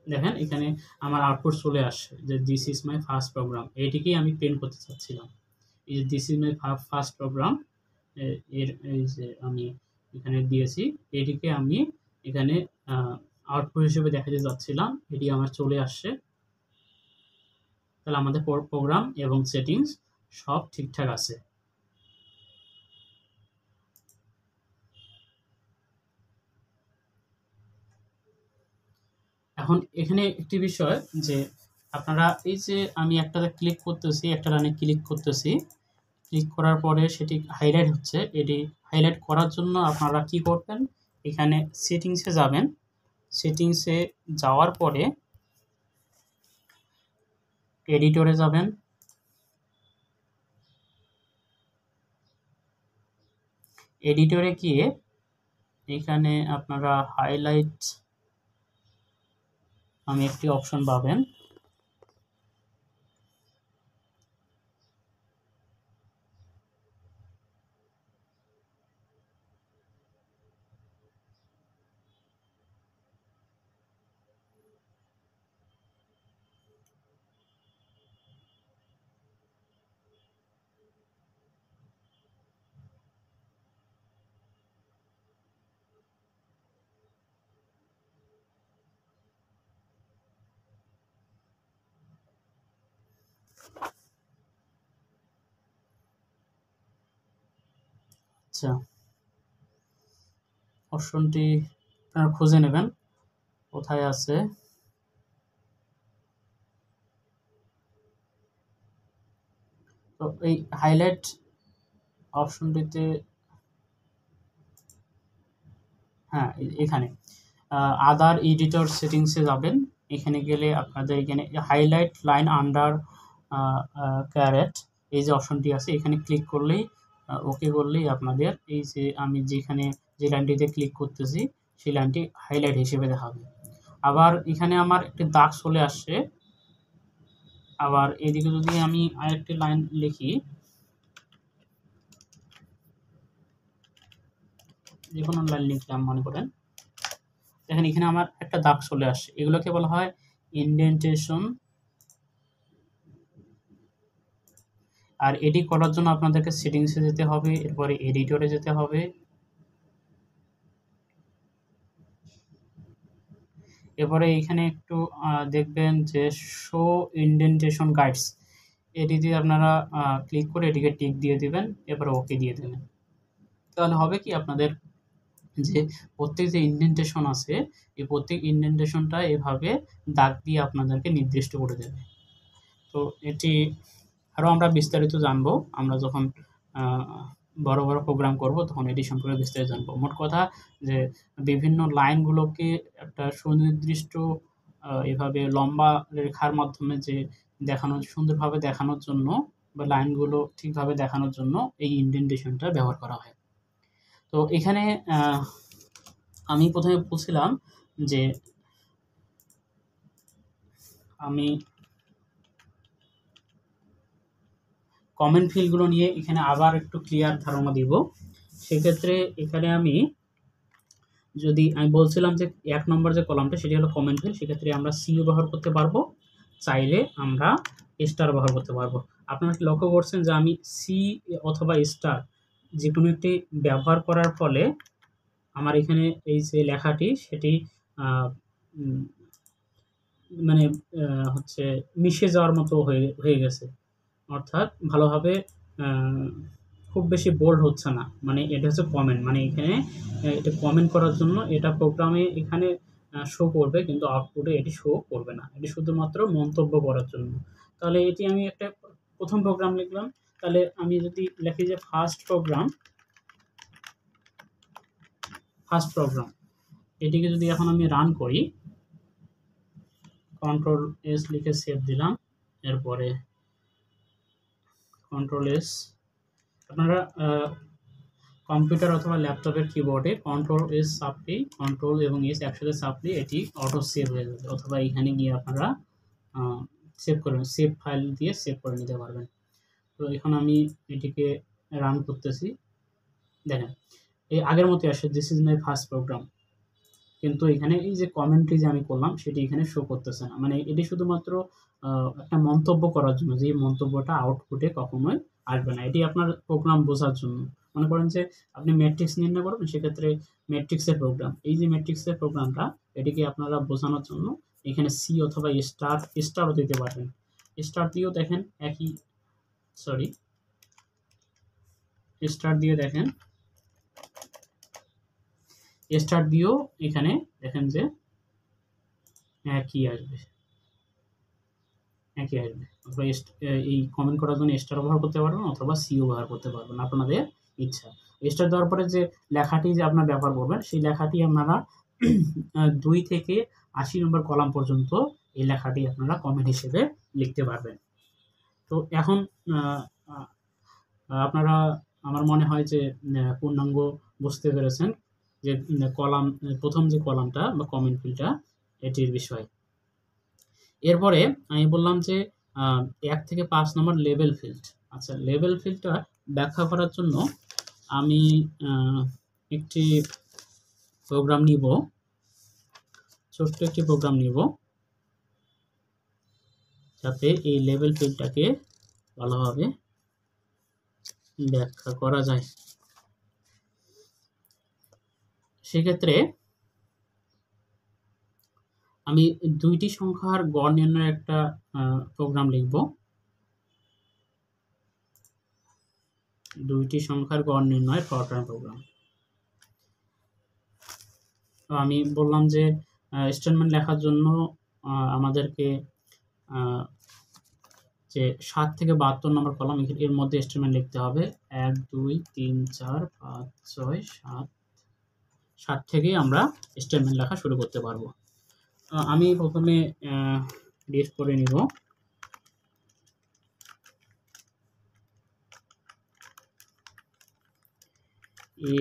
দেখেন এখানে আমার আউটপুট চলে আসছে যে this is my first program. এটিকেই আমি প্রিন্ট করতে চাচ্ছিলাম। এই যে this is my first program, এই যে আমি এখানে দিয়েছি, এটিকে আমি এখানে আউটপুট হিসেবে দেখাতে যাচ্ছিলাম। এটি আমার চলে আসছে। তাহলে আমাদের প্রোগ্রাম এবং সেটিংস সব ঠিকঠাক আছে। এখন এখানে একটি বিষয় যে আপনারা এই যে আমি একটাতে ক্লিক করতেছি, একটা লাইনে ক্লিক করতেছি, ক্লিক করার পরে সেটি হাইলাইট হচ্ছে। এটি হাইলাইট করার জন্য আপনারা কি করবেন, এখানে সেটিংসে যাবেন। সেটিংসে যাওয়ার পরে এডিটরে যাবেন। এডিটরে গিয়ে এখানে আপনারা হাইলাইট নামে একটি অপশন পাবেন। আচ্ছা, অপশনটি আপনারা খুঁজে নেবেন কোথায় আছে। তো এই হাইলাইট অপশনটিতে, হ্যাঁ এখানে আদার এডিটর সেটিংসে যাবেন। এখানে গেলে আপনাদের এখানে হাইলাইট লাইন আন্ডার ক্যারেট এই যে অপশনটি আছে, এখানে ক্লিক করলেই ওকে করলেই আপনাদের এই যে আমি যেখানে যে লাইনটিতে ক্লিক করতেছি সেই লাইনটি হাইলাইট হিসেবে দেখাবে। আবার এখানে আমার একটি দাগ চলে আসছে। আবার এদিকে যদি আমি আরেকটি লাইন লিখি, যে কোনো লাইন লিখলাম মনে করেন, দেখেন এখানে আমার একটা দাগ চলে আসছে। এগুলোকে বলা হয় ইন্ডেন্টেশন। আর এডি করার জন্য আপনাদেরকে সেটিংসে যেতে হবে, এরপরে এডিটরে যেতে হবে। এরপরে এখানে একটু দেখবেন যে শো ইন্ডেন্টেশন গাইডস, এটিতে আপনারা ক্লিক করে এটিকে টিক দিয়ে দিবেন, এরপরে ওকে দিয়ে দেবেন। তাহলে হবে কি, আপনাদের যে প্রত্যেক যে ইন্ডেন্টেশন আছে এই প্রত্যেক ইন্ডেন্টেশনটা এভাবে দাগ দিয়ে আপনাদেরকে নির্দিষ্ট করে দেবে। তো এটি আরও আমরা বিস্তারিত জানবো, আমরা যখন বড় বড় প্রোগ্রাম করব তখন এটি সম্পর্কে বিস্তারিত জানবো। মোট কথা যে বিভিন্ন লাইনগুলোকে একটা সুনির্দিষ্ট এভাবে লম্বা রেখার মাধ্যমে যে দেখানো, সুন্দরভাবে দেখানোর জন্য বা লাইনগুলো ঠিকভাবে দেখানোর জন্য এই ইন্ডেন্টেশনটা ব্যবহার করা হয়। তো এখানে আমি প্রথমে বলছিলাম যে আমি কমেন্ট ফিল্ডগুলো নিয়ে এখানে আবার একটু ক্লিয়ার ধারণা দিব। সেক্ষেত্রে এখানে আমি বলছিলাম যে ১ নম্বর যে কলামটা সেটি হলো কমেন্ট ফিল্ড, সেক্ষেত্রে আমরা সিও ব্যবহার করতে পারবো, চাইলে আমরা স্টার ব্যবহার করতে পারবো। আপনারা কি লক্ষ্য করছেন যে আমি সি অথবা স্টার যেকোনো একটি ব্যবহার করার ফলে আমার এখানে এই যে লেখাটি সেটি মানে হচ্ছে মিশে যাওয়ার মতো হয়ে গেছে। অর্থাৎ ভালোভাবে খুব বেশি বোল্ড হচ্ছে না। মানে এটা হচ্ছে কমেন্ট, মানে এখানে এটা কমেন্ট করার জন্য এটা প্রোগ্রামে এখানে শো করবে, কিন্তু আউটপুটে এটি শো করবে না। এটি শুধুমাত্র মন্তব্য করার জন্য। তাহলে এটি আমি একটা প্রথম প্রোগ্রাম লিখলাম। তাহলে আমি যদি লিখি যে ফার্স্ট প্রোগ্রাম, এটিকে যদি এখন আমি রান করি, কন্ট্রোল এস লিখে সেভ দিলাম, এরপরে কন্ট্রোল এস, আপনারা কম্পিউটার অথবা ল্যাপটপের কিবোর্ডে কন্ট্রোল এস চাপলেই, কন্ট্রোল এবং এস একসাথে চাপলেই এটি অটো সেভ হয়ে যাবে, অথবা এখানে গিয়ে আপনারা সেভ করবেন, সেভ ফাইল দিয়ে সেভ করে নিতে পারবেন। তো এখন আমি এটিকে রান করতেছি, দেখেন এই আগের মতোই আসে, this is my first programme. কিন্তু এখানে এই যে কমেন্টটি যে আমি করলাম সেটি এখানে শো করতেছে না। মানে এটি শুধুমাত্র একটা মন্তব্য করার জন্য, যে মন্তব্যটা আউটপুটে কখনোই আসবে না। এটি আপনার প্রোগ্রাম বোঝার জন্য। মনে করেন যে আপনি ম্যাট্রিক্স নির্ণয় করবেন, সেক্ষেত্রে ম্যাট্রিক্সের প্রোগ্রাম, এই যে ম্যাট্রিক্সের প্রোগ্রামটা এটিকে আপনারা বোঝানোর জন্য এখানে সি অথবা স্টারও দিতে পারবেন। স্টার দিয়েও দেখেন একই, সরি স্টার দিয়ে দেখেন, স্টার দিয়েও এখানে দেখেন যে একই আসবে, একই আসবে। অথবা এই কমেন্ট করার জন্য স্টার ব্যবহার করতে পারবেন অথবা সিও ব্যবহার করতে পারবেন, আপনাদের ইচ্ছা। স্টার দেওয়ার পরে যে লেখাটি যে আপনার ব্যবহার করবেন সেই লেখাটি আপনারা 2 থেকে 80 নম্বর কলাম পর্যন্ত এই লেখাটি আপনারা কমেন্ট হিসেবে লিখতে পারবেন। তো এখন আপনারা, আমার মনে হয় যে পূর্ণাঙ্গ বুঝতে পেরেছেন যে কলাম, প্রথম যে কলামটা বা কমেন্ট ফিল্ডটা এটির বিষয়। এরপরে আমি বললাম যে 1 থেকে 5 নম্বর লেবেল ফিল্ড। আচ্ছা, লেবেল ফিল্ডটা ব্যাখ্যা করার জন্য আমি একটি প্রোগ্রাম নিব, ছোট্ট একটি প্রোগ্রাম নিব যাতে এই লেবেল ফিল্ডটাকে ভালোভাবে ব্যাখ্যা করা যায়। সেক্ষেত্রে আমি 2টি সংখ্যার গড় নির্ণয়ের একটা প্রোগ্রাম লিখব। 2টি সংখ্যার গড় নির্ণয়ের ফরট্রান প্রোগ্রাম। তো আমি বললাম যে স্টেটমেন্ট লেখার জন্য আমাদেরকে যে 7 থেকে 72 নম্বর কলাম, এর মধ্যে স্টেটমেন্ট লিখতে হবে। 1 2 3 4 5 6 7, 7 থেকেই আমরা স্টেটমেন্ট লেখা শুরু করতে পারবো। আমি প্রথমে রিড করে নিব। a,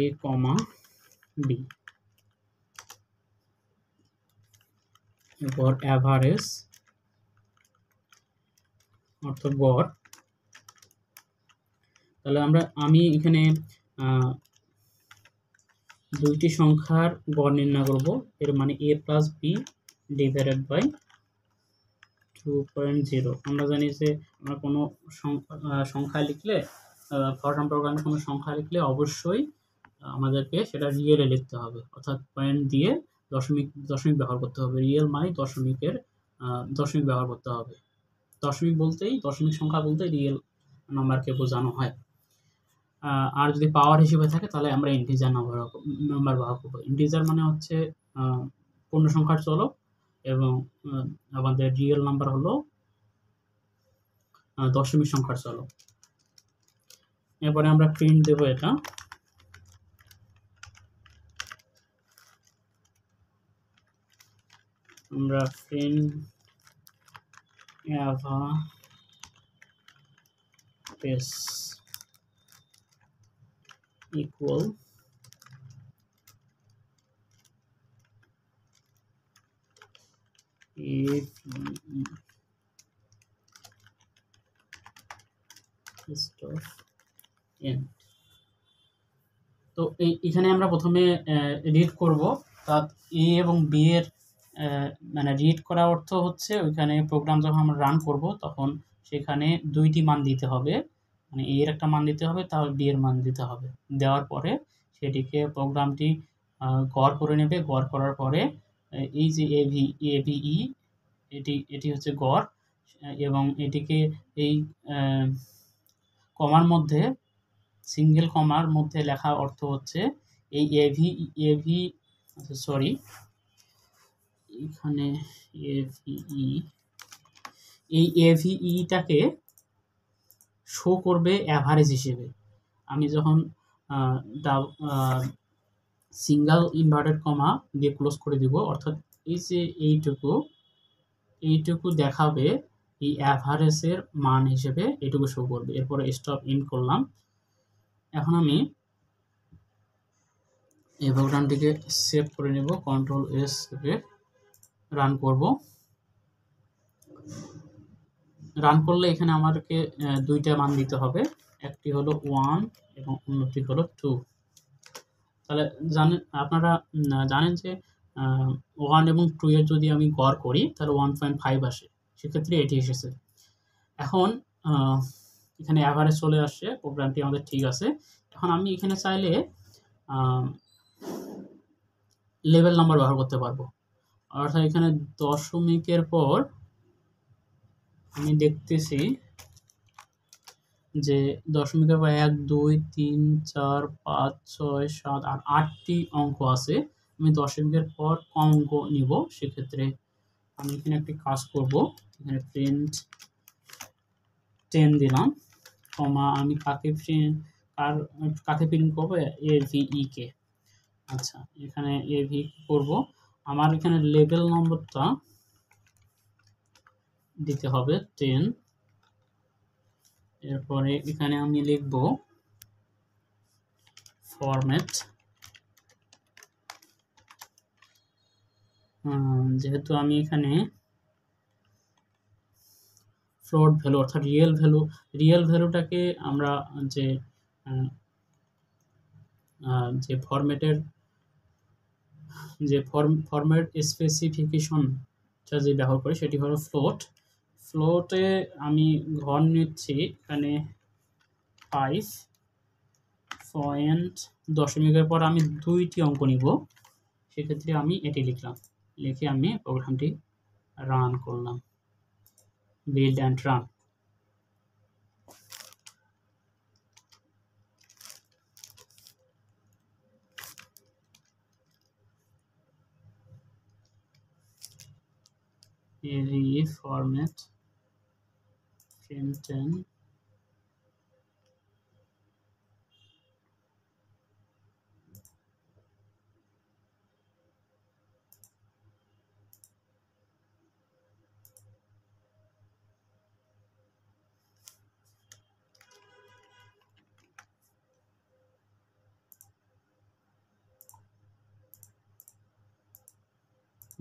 b, এরপর অ্যাভারেজ অর্থাৎ গড়। তাহলে আমি এখানে 2টি সংখ্যার গড় নির্ণয় করব। এর মানে a plus B divided by 2.0। আমরা জানি যে আমরা কোনো সংখ্যা লিখলে, ফরট্রান প্রোগ্রামে কোনো সংখ্যা লিখলে অবশ্যই আমাদেরকে সেটা রিয়েলে লিখতে হবে, অর্থাৎ পয়েন্ট দিয়ে দশমিক ব্যবহার করতে হবে। রিয়েল মানে দশমিক ব্যবহার করতে হবে। দশমিক সংখ্যা বলতেই রিয়েল নাম্বারকে বোঝানো হয়। আর যদি পাওয়ার হিসেবে থাকে তাহলে আমরা ইন্টিজার নাম্বার ব্যবহার করবো। ইন্টিজার মানে হচ্ছে পূর্ণ সংখ্যার চলক, এবং আমাদের রিয়েল নাম্বার হলো দশমিক সংখ্যার চলক। এরপরে আমরা প্রিন্ট দেব এটা। আমরা প্রিন্ট অ্যাভারেজ ইকুয়াল তো এখানে আমরা প্রথমে রিড করব। অর্থাৎ এ এবং বি এর মানে রিড করা অর্থ হচ্ছে ওইখানে প্রোগ্রাম যখন আমরা রান করব তখন সেখানে 2টি মান দিতে হবে, মানে এ এর একটা মান দিতে হবে, তাহলে বি এর মান দিতে হবে। দেওয়ার পরে সেটিকে প্রোগ্রামটি গড় করে নেবে। গড় করার পরে এই যে এভিই এটি হচ্ছে গড়, এবং এটিকে এই কমার মধ্যে, সিঙ্গেল কমার মধ্যে লেখা অর্থ হচ্ছে এই এখানে এই এভিইটাকে শো করবে অ্যাভারেজ হিসেবে। আমি যখন সিঙ্গেল ইনভার্টেড কমা দিয়ে ক্লোজ করে দিব, অর্থাৎ এই যে এইটুকু দেখাবে এই অ্যাভারেজের মান হিসেবে এইটুকু শো করবে। এরপরে স্টপ ইন করলাম। এখন আমি এই প্রোগ্রামটিকে সেভ করে নেব, কন্ট্রোল এস থেকে রান করব। রান করলে এখানে আমাদেরকে 2টা মান দিতে হবে, একটি হলো 1 এবং অন্যটি হলো 2। তাহলে আপনারা জানেন যে 1 এবং 2 এর যদি আমি গড় করি তাহলে 1.5 আসে, সেক্ষেত্রে এটি এসেছে। এখন এখানে অ্যাভারেজ চলে আসছে, প্রোগ্রামটি আমাদের ঠিক আছে। এখন আমি এখানে চাইলে লেভেল নাম্বার ব্যবহার করতে পারবো, অর্থাৎ এখানে দশমিকের পর আমি দেখতেছি যে দশমিকের পর 1 2 3 4 5 6 7 আর 8টি অঙ্ক আছে। আমি দশমিকের পর কম অঙ্ক নিব, সেক্ষেত্রে আমি এখানে একটি কাজ করব, এখানে প্রিন্ট 10 দিলাম, কমা আমি কাকে প্রিন্ট করবো, AVE কে। আচ্ছা, এখানে AVE করব, আমার এখানে লেবেল নম্বরটা দিতে হবে 10। এরপরে এখানে আমি লিখব ফরম্যাট, যেহেতু আমি এখানে ফ্লোট ভ্যালু অর্থাৎ রিয়েল ভ্যালুটাকে আমরা যে যে ফরম্যাটের যে ফরম্যাট স্পেসিফিকেশনটা যে ব্যবহার করি সেটি হলো ফ্লোটে আমি ঘর নিচ্ছি এখানে 5 পয়েন্ট, দশমিকের পর আমি 2টি অঙ্ক নিব, সেক্ষেত্রে আমি এটি লিখলাম, লিখে আমি প্রোগ্রামটি রান করলাম, build and run. AVE format print10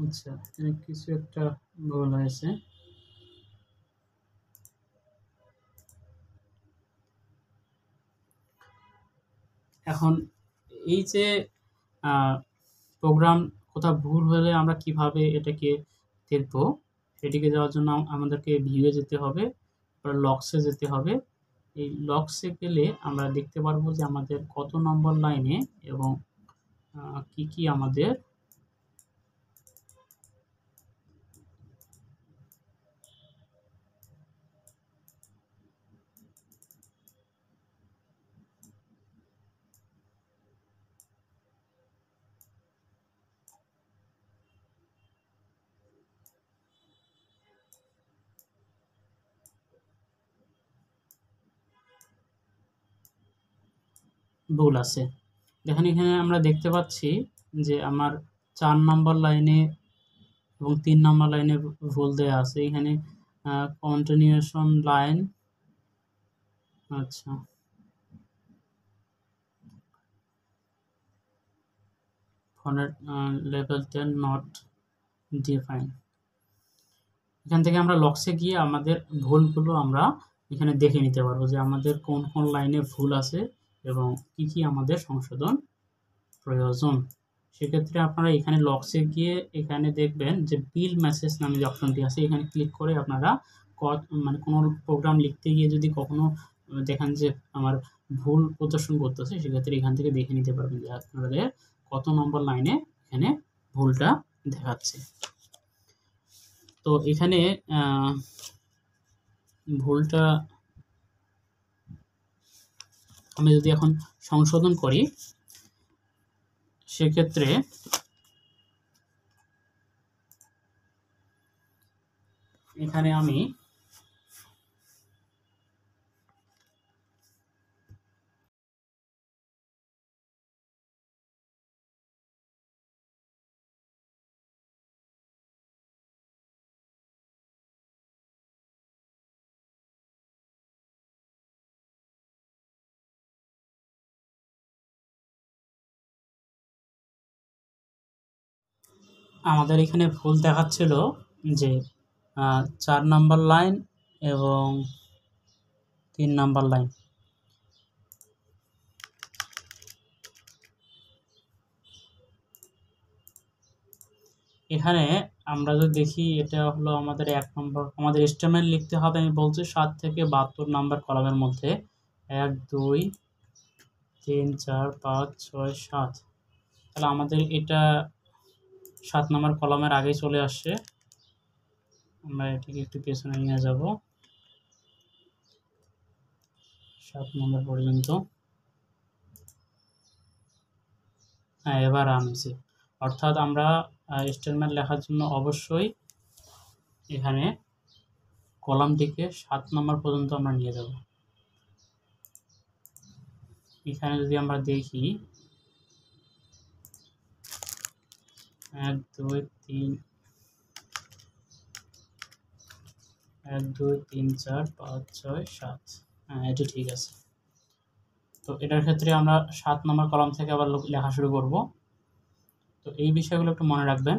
আচ্ছা, এখানে কিছু একটা ভুল হয়েছে। এখন এই যে প্রোগ্রাম কোথাও ভুল হলে আমরা কিভাবে এটাকে দেখব, সেটিকে যাওয়ার জন্য আমাদেরকে ভিউয়ে যেতে হবে, লক্সে যেতে হবে। এই লক্সে গেলে আমরা দেখতে পারবো যে আমাদের কত নম্বর লাইনে এবং কি কি আমাদের ভুল আছে। দেখেন এখানে আমরা দেখতে পাচ্ছি যে আমার 4 নম্বর লাইনে এবং 3 নম্বর লাইনে ভুল দেওয়া আছে। এখানে কন্টিনিউয়েশন লাইন, আচ্ছা, ফন্ট লেভেল 10 নট ডিফাইন। এখান থেকে আমরা লক্সে গিয়ে আমাদের ভুলগুলো আমরা এখানে দেখে নিতে পারবো যে আমাদের কোন কোন লাইনে ভুল আছে এবং কি কি আমাদের সংশোধন প্রয়োজন। সেক্ষেত্রে আপনারা এখানে লক্সে গিয়ে এখানে দেখবেন যে বিল মেসেজ নামে যে অপশনটি আছে, এখানে ক্লিক করে আপনারা মানে কোনো প্রোগ্রাম লিখতে গিয়ে যদি কখনো দেখেন যে আমার ভুল প্রদর্শন করতেছে, সেক্ষেত্রে এখান থেকে দেখে নিতে পারবেন যে আপনাদের কত নম্বর লাইনে এখানে ভুলটা দেখাচ্ছে। তো এখানে ভুলটা আমি যদি এখন সংশোধন করি, সেক্ষেত্রে এখানে আমি আমাদের এখানে ভুল দেখাচ্ছিল যে 4 নাম্বার লাইন এবং 3 নাম্বার লাইন। এখানে আমরা যদি দেখি, এটা হলো আমাদের 1 নম্বর, আমাদের এস্টিমেট লিখতে হবে, আমি বলছি 7 থেকে 72 নাম্বার কলামের মধ্যে 1 2 3 4 5 6 7। তাহলে আমাদের এটা 7 নাম্বার কলামের আগেই চলে আসছে। আমরা এটিকে একটু পেছনে নিয়ে যাব 7 নম্বর পর্যন্ত। হ্যাঁ, এবার আনছি। অর্থাৎ আমরা স্টেটমেন্ট লেখার জন্য অবশ্যই এখানে কলামটিকে 7 নম্বর পর্যন্ত আমরা নিয়ে যাব। এখানে যদি আমরা দেখি 1 2 3 1 2 3 4 5 6 7, হ্যাঁ এটি ঠিক আছে। তো এটার ক্ষেত্রে আমরা 7 নম্বর কলাম থেকে আবার লেখা শুরু করব। তো এই বিষয়গুলো একটু মনে রাখবেন,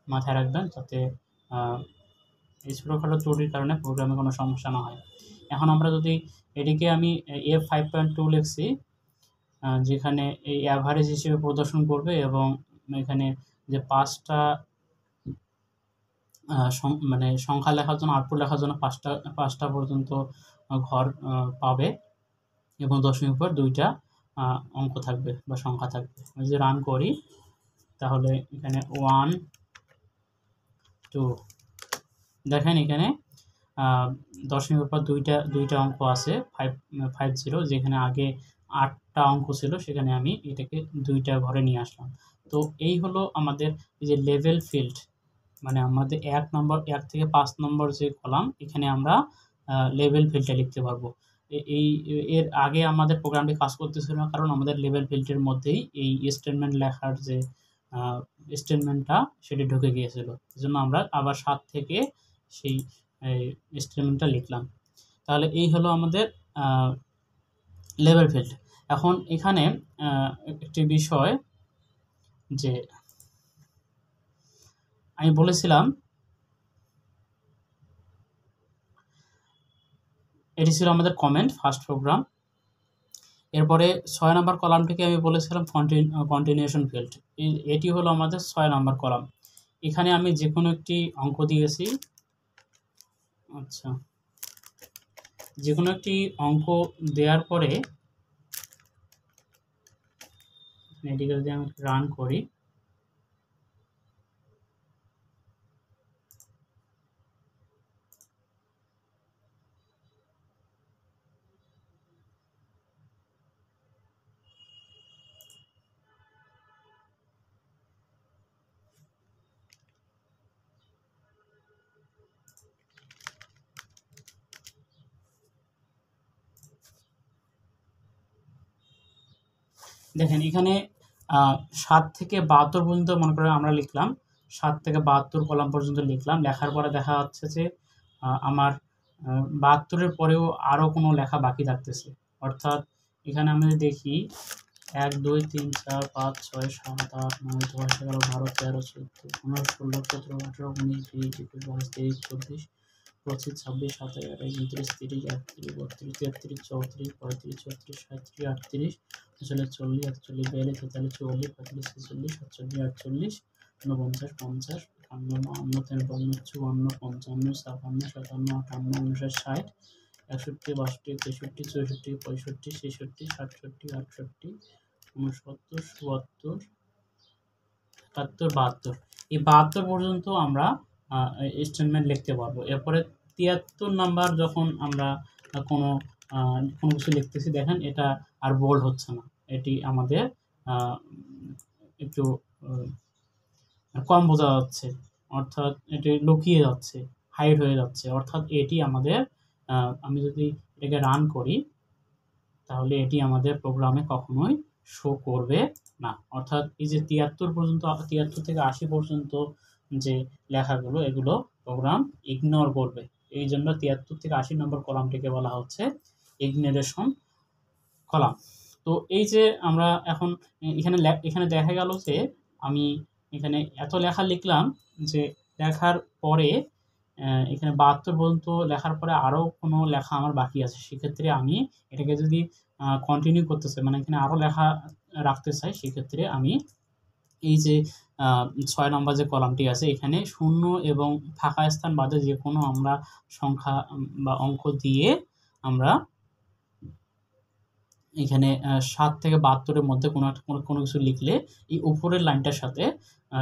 মাথায় রাখবেন, যাতে এই ছোটোখাটো ত্রুটির কারণে প্রোগ্রামে কোনো সমস্যা না হয়। এখন আমরা যদি এটিকে আমি F5.2 লিখছি, যেখানে এই অ্যাভারেজ হিসেবে প্রদর্শন করবে এবং এখানে যে 5টা মানে সংখ্যা লেখার জন্য, আউটপুট লেখার জন্য 5টা পর্যন্ত ঘর পাবে এবং দশমিক পর 2টা অঙ্ক থাকবে বা সংখ্যা থাকবে। আমি যদি রান করি তাহলে এখানে 1 2 দেখেন, এখানে দশমিকের পর 2টা অঙ্ক আছে 50, যেখানে আগে 8টা অঙ্ক ছিল, সেখানে আমি এটাকে 2টা ঘরে নিয়ে আসলাম। তো এই হলো আমাদের এই যে লেভেল ফিল্ড, মানে আমাদের 1 থেকে 5 নম্বর যে কলাম, এখানে আমরা লেভেল ফিল্ডটা লিখতে পারবো। এর আগে আমাদের প্রোগ্রামটি কাজ করতেছিল না, কারণ আমাদের লেভেল ফিল্ডের মধ্যেই এই স্টেটমেন্ট লেখার যে স্টেটমেন্টটা সেটি ঢুকে গিয়েছিল। এজন্য আমরা আবার 7 থেকে সেই স্টেটমেন্টটা লিখলাম। তাহলে এই হলো আমাদের লেভেল ফিল্ড। এখন এখানে একটি বিষয়, যে আমি বলেছিলাম এটি ছিল আমাদের কমেন্ট ফার্স্ট প্রোগ্রাম। এরপরে 6 নম্বর কলামটিকে আমি বলেছিলাম কন্টিনিউশন ফিল্ড। এটি হলো আমাদের 6 নম্বর কলাম। এখানে আমি যে কোনো একটি অঙ্ক দিয়েছি, আচ্ছা, যে কোনো একটি অঙ্ক দেওয়ার পরে এটিকে যদি আমি রান করি, দেখেন এখানে 7 থেকে 72 পর্যন্ত মনে করেন আমরা লিখলাম, 7 থেকে 72 কলাম পর্যন্ত লিখলাম। লেখার পরে দেখা যাচ্ছে যে আমার 72-এর পরেও আরও কোনো লেখা বাকি থাকতেছে। অর্থাৎ এখানে আমি দেখি 1 2 3 4 5 6 7 8 9 10 11 12 13 14 15 16 17 18 19 20 21 22 23 24 25 26 27 28 29 30 31 32 33 34 35 36 37 38 40 41 42 43 44 45 46 47 48 49 50 51 52 53 54 55 56 57 58 59 60 61 62 63 64 65 66 67 68 69 70 71 72, এই 72 পর্যন্ত আমরা স্টেটমেন্ট লিখতে পারবো। এরপরে 73 নাম্বার যখন আমরা কোনো কিছু লিখতেছি, দেখেন এটা আর বোল্ড হচ্ছে না, এটি আমাদের একটু কম বোঝা যাচ্ছে, অর্থাৎ এটি লুকিয়ে যাচ্ছে, হাইড হয়ে যাচ্ছে। অর্থাৎ এটি আমাদের, আমি যদি এটাকে রান করি তাহলে এটি আমাদের প্রোগ্রামে কখনোই শো করবে না। অর্থাৎ এই যে 73 পর্যন্ত, 73 থেকে 80 পর্যন্ত যে লেখাগুলো, এগুলো প্রোগ্রাম ইগনোর করবে। এই জন্য 73 থেকে 80 নম্বর কলামটিকে বলা হচ্ছে ইগনোরেশন কলাম। তো এই যে আমরা এখন এখানে দেখা গেল যে আমি এখানে এত লেখা লিখলাম, যে লেখার পরে এখানে 72 পর্যন্ত লেখার পরে আরও কোনো লেখা আমার বাকি আছে। সেক্ষেত্রে আমি এটাকে যদি কন্টিনিউ করতে চাই, মানে এখানে আরও লেখা রাখতে চাই, সেক্ষেত্রে আমি এই যে 6 নম্বর যে কলামটি আছে, এখানে শূন্য এবং ফাঁকা স্থান বাদে যে কোনো আমরা সংখ্যা বা অঙ্ক দিয়ে আমরা এখানে 7 থেকে 72-এর মধ্যে কোনো কিছু লিখলে এই উপরের লাইনটার সাথে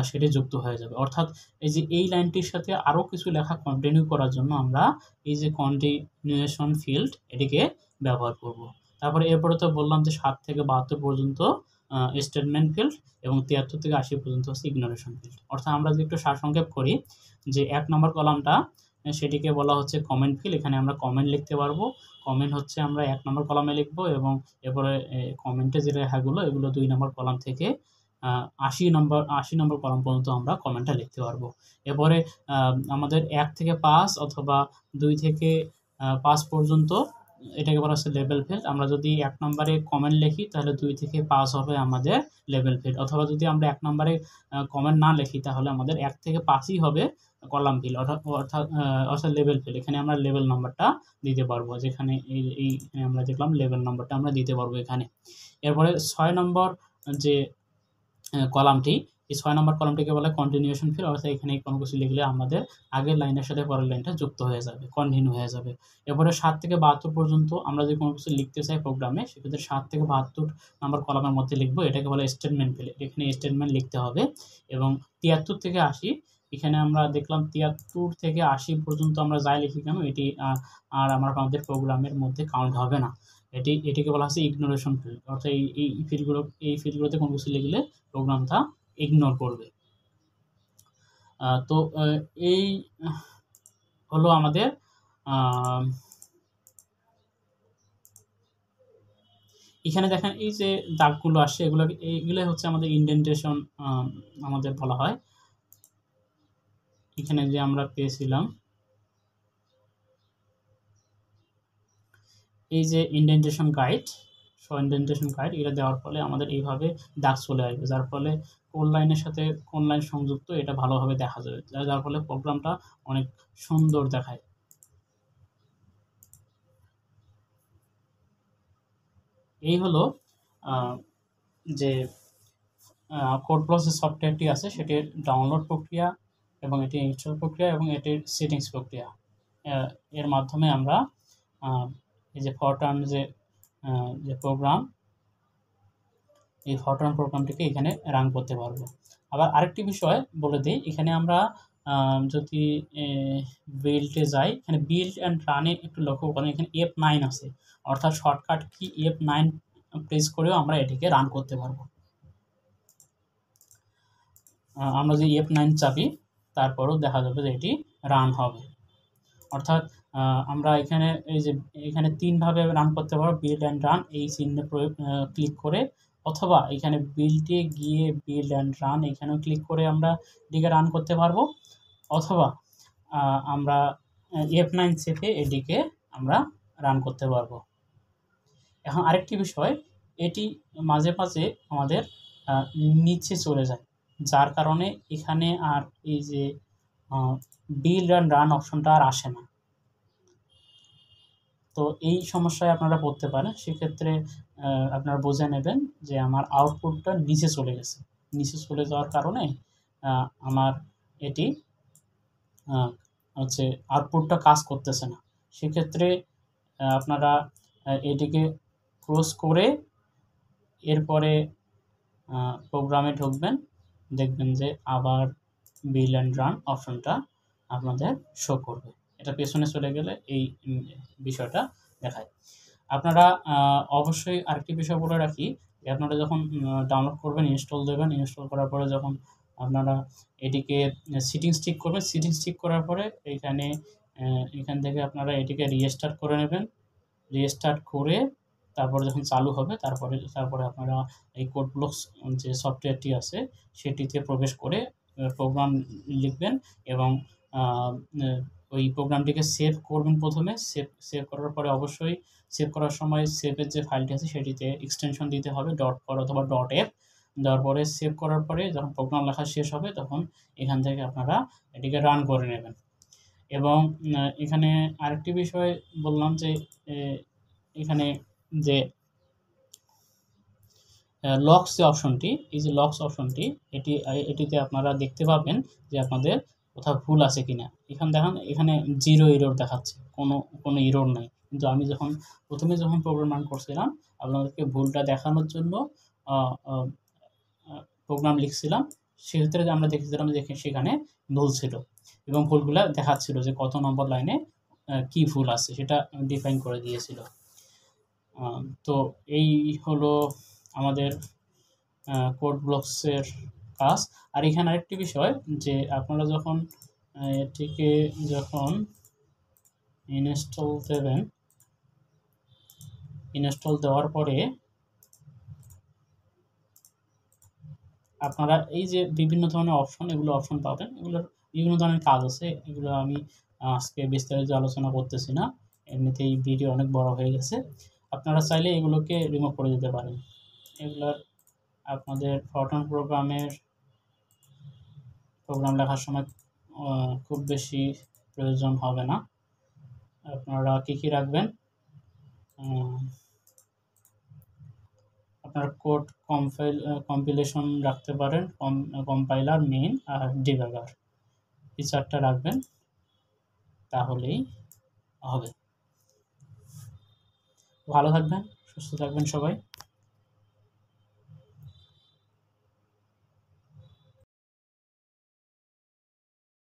সেটি যুক্ত হয়ে যাবে। অর্থাৎ এই যে এই লাইনটির সাথে আরও কিছু লেখা কন্টিনিউ করার জন্য আমরা এই যে কন্টিনিউয়েশন ফিল্ড এটিকে ব্যবহার করব। তারপরে এরপরে তো বললাম যে 7 থেকে 72 পর্যন্ত স্টেটমেন্ট ফিল্ড এবং 73 থেকে 80 পর্যন্ত হচ্ছে ইগনোরেশন ফিল্ড। অর্থাৎ আমরা যদি একটু সারসংক্ষেপ করি, যে 1 নম্বর কলামটা সেটিকে বলা হচ্ছে কমেন্ট ফিল্ড। এখানে আমরা কমেন্ট লিখতে পারবো। কমেন্ট হচ্ছে আমরা 1 নম্বর কলামে লিখবো এবং এরপরে কমেন্টে যে লেখাগুলো এগুলো 2 নম্বর কলাম থেকে 80 নম্বর কলাম পর্যন্ত আমরা কমেন্টটা লিখতে পারবো। এরপরে আমাদের 1 থেকে 5 অথবা 2 থেকে 5 পর্যন্ত এটাকে বলা হচ্ছে লেভেল ফিল্ড। আমরা যদি 1 নম্বরে কমেন্ট লিখি তাহলে 2 থেকে 5 হবে আমাদের লেভেল ফিল্ড, অথবা যদি আমরা 1 নম্বরে কমেন্ট না লিখি তাহলে আমাদের 1 থেকে 5ই হবে কলাম ফিল্ড, অর্থাৎ লেভেল ফিল্ড। এখানে আমরা লেভেল নাম্বারটা দিতে পারবো, যেখানে এইখানে আমরা দেখলাম লেভেল নাম্বারটা আমরা দিতে পারবো এখানে। এরপরে 6 নম্বর যে কলামটি, এই 6 নম্বর কলামটিকে বলে কন্টিনিউয়েশন ফিল্ড, অর্থাৎ এখানে কোনো কিছু লিখলে আমাদের আগের লাইনের সাথে পরের লাইনটা যুক্ত হয়ে যাবে, কন্টিনিউ হয়ে যাবে। এরপরে 7 থেকে 72 পর্যন্ত আমরা যদি কোনো কিছু লিখতে চাই প্রোগ্রামে, সেক্ষেত্রে 7 থেকে 72 নম্বর কলামের মধ্যে লিখবো, এটাকে বলে স্টেটমেন্ট ফিল্ড। এখানে স্টেটমেন্ট লিখতে হবে। এবং 73 থেকে 80, এখানে আমরা দেখলাম 73 থেকে 80 পর্যন্ত আমরা যাই লিখি কেন এটি আর আমাদের প্রোগ্রামের মধ্যে কাউন্ট হবে না। এটিকে বলা হচ্ছে ইগনোরেশন ফিল্ড, অর্থাৎ এই ফিল্ডগুলোতে কোনো কিছু লিখলে প্রোগ্রামটা ইগনোর করবে। তো এই হলো আমাদের এখানে দেখেন এই যে দাগগুলো আসছে এইগুলো হচ্ছে আমাদের ইন্ডেন্টেশন আমাদের বলা হয়। এখানে যে আমরা পেয়েছিলাম এই যে ইন্ডেন্টেশন গাইড, এটা দেওয়ার ফলে আমাদের এইভাবে দাগ চলে আসবে, যার ফলে কোন লাইনের সাথে কোন লাইন সংযুক্ত এটা ভালোভাবে দেখা যাবে, যার ফলে প্রোগ্রামটা অনেক সুন্দর দেখায়। এই হলো যে কোড ব্লকস সফটওয়্যারটি আছে সেটির ডাউনলোড প্রক্রিয়া এবং এটি ইনস্টল প্রক্রিয়া এবং এটির সেটিংস প্রক্রিয়া। এর মাধ্যমে আমরা এই যে ফরট্রান যে প্রোগ্রাম, এই ফরট্রান প্রোগ্রামটিকে এখানে রান করতে পারবো। আবার আরেকটি বিষয় বলে দিই, এখানে আমরা যদি বিল্ডে যাই, এখানে বিল্ড অ্যান্ড রানে একটু লক্ষ্য করেন, এখানে F9 আছে, অর্থাৎ শর্টকাট কি F9 প্রেস করেও আমরা এটিকে রান করতে পারবো। আমরা যদি F9 চাপি তারপরও দেখা যাবে যে এটি রান হবে। অর্থাৎ আমরা এখানে 3 ভাবে রান করতে পারবো, বিল্ড অ্যান্ড রান এই চিহ্নে ক্লিক করে, অথবা এখানে বিল্ডে গিয়ে বিল্ড অ্যান্ড রান এখানেও ক্লিক করে আমরা এটিকে রান করতে পারবো, অথবা আমরা F9 চেপে এটিকে আমরা রান করতে পারবো। এখন আরেকটি বিষয়, এটি মাঝে মাঝে আমাদের নিচে চলে যায়, যার কারণে এখানে আর এই যে বিল্ড অ্যান্ড রান অপশনটা আর আসে না। তো এই সমস্যায় আপনারা পড়তে পারেন, সেক্ষেত্রে আপনারা বুঝে নেবেন যে আমার আউটপুটটা নিচে চলে গেছে। নিচে চলে যাওয়ার কারণে আমার এটি হচ্ছে আউটপুটটা কাজ করতেছে না। সেক্ষেত্রে আপনারা এটিকে ক্লোজ করে এরপরে প্রোগ্রামে ঢুকবেন, দেখবেন যে আবার বিল্ড অ্যান্ড রান অপশনটা আপনাদের শো করবে। এটা পেছনে চলে গেলে এই বিষয়টা দেখায়। আপনারা অবশ্যই আরেকটি বিষয় বলে রাখি, যে আপনারা যখন ডাউনলোড করবেন, ইনস্টল দেবেন, ইনস্টল করার পরে যখন আপনারা এটিকে সেটিংস ঠিক করবেন, সেটিংস ঠিক করার পরে এখান থেকে আপনারা এটিকে রিস্টার্ট করে নেবেন। রিস্টার্ট করে তারপরে যখন চালু হবে তারপরে আপনারা এই কোড ব্লকস যে সফটওয়্যারটি আছে সেটিতে প্রবেশ করে প্রোগ্রাম লিখবেন এবং ওই প্রোগ্রামটিকে সেভ করবেন। প্রথমে সেভ করার পরে অবশ্যই সেভ করার সময় সেভের যে ফাইলটি আছে সেটিতে এক্সটেনশন দিতে হবে .for অথবা .f। দেওয়ার পরে সেভ করার পরে যখন প্রোগ্রাম লেখা শেষ হবে তখন এখান থেকে আপনারা এটিকে রান করে নেবেন। এবং এখানে আরেকটি বিষয় বললাম যে এখানে যে লক্স যে অপশনটি, এই যে লক্স অপশনটি এটিতে আপনারা দেখতে পাবেন যে আপনাদের কোথাও ভুল আছে কিনা। এখানে 0 এরর দেখাচ্ছে, কোনো এরর নাই, কিন্তু আমি প্রথমে যখন প্রোগ্রাম রান করছিলাম আপনাদেরকে ভুলটা দেখানোর জন্য প্রোগ্রাম লিখছিলাম, সেক্ষেত্রে আমরা দেখেছিলাম যে সেখানে ভুল ছিল এবং ভুলগুলো দেখাচ্ছিল যে কত নম্বর লাইনে কি ভুল আছে সেটা ডিফাইন করে দিয়েছিল। তো এই হলো আমাদের কোড ব্লকসের কাজ। আর এখানে আরেকটি বিষয়, যে আপনারা যখন এটিকে যখন ইনস্টল দেবেন, ইনস্টল দেওয়ার পরে আপনারা এই যে বিভিন্ন ধরনের অপশন, এগুলো অপশন পাবেন। এগুলোর বিভিন্ন ধরনের কাজ আছে, এগুলো আমি আজকে বিস্তারিত আলোচনা করতেছি না, এমনিতেই ভিডিও অনেক বড় হয়ে গেছে। আপনারা চাইলে এগুলোকে রিমুভ করে দিতে পারেন। এগুলোর আপনাদের ফরট্রান প্রোগ্রাম লেখার সময় খুব বেশি প্রয়োজন হবে না। আপনারা কী রাখবেন, আপনার কোড কম্পিলেশন রাখতে পারেন, কম্পাইলার, মেইন আর ডিবাগার, এই চারটা রাখবেন, তাহলেই হবে। ভালো থাকবেন, সুস্থ থাকবেন সবাই।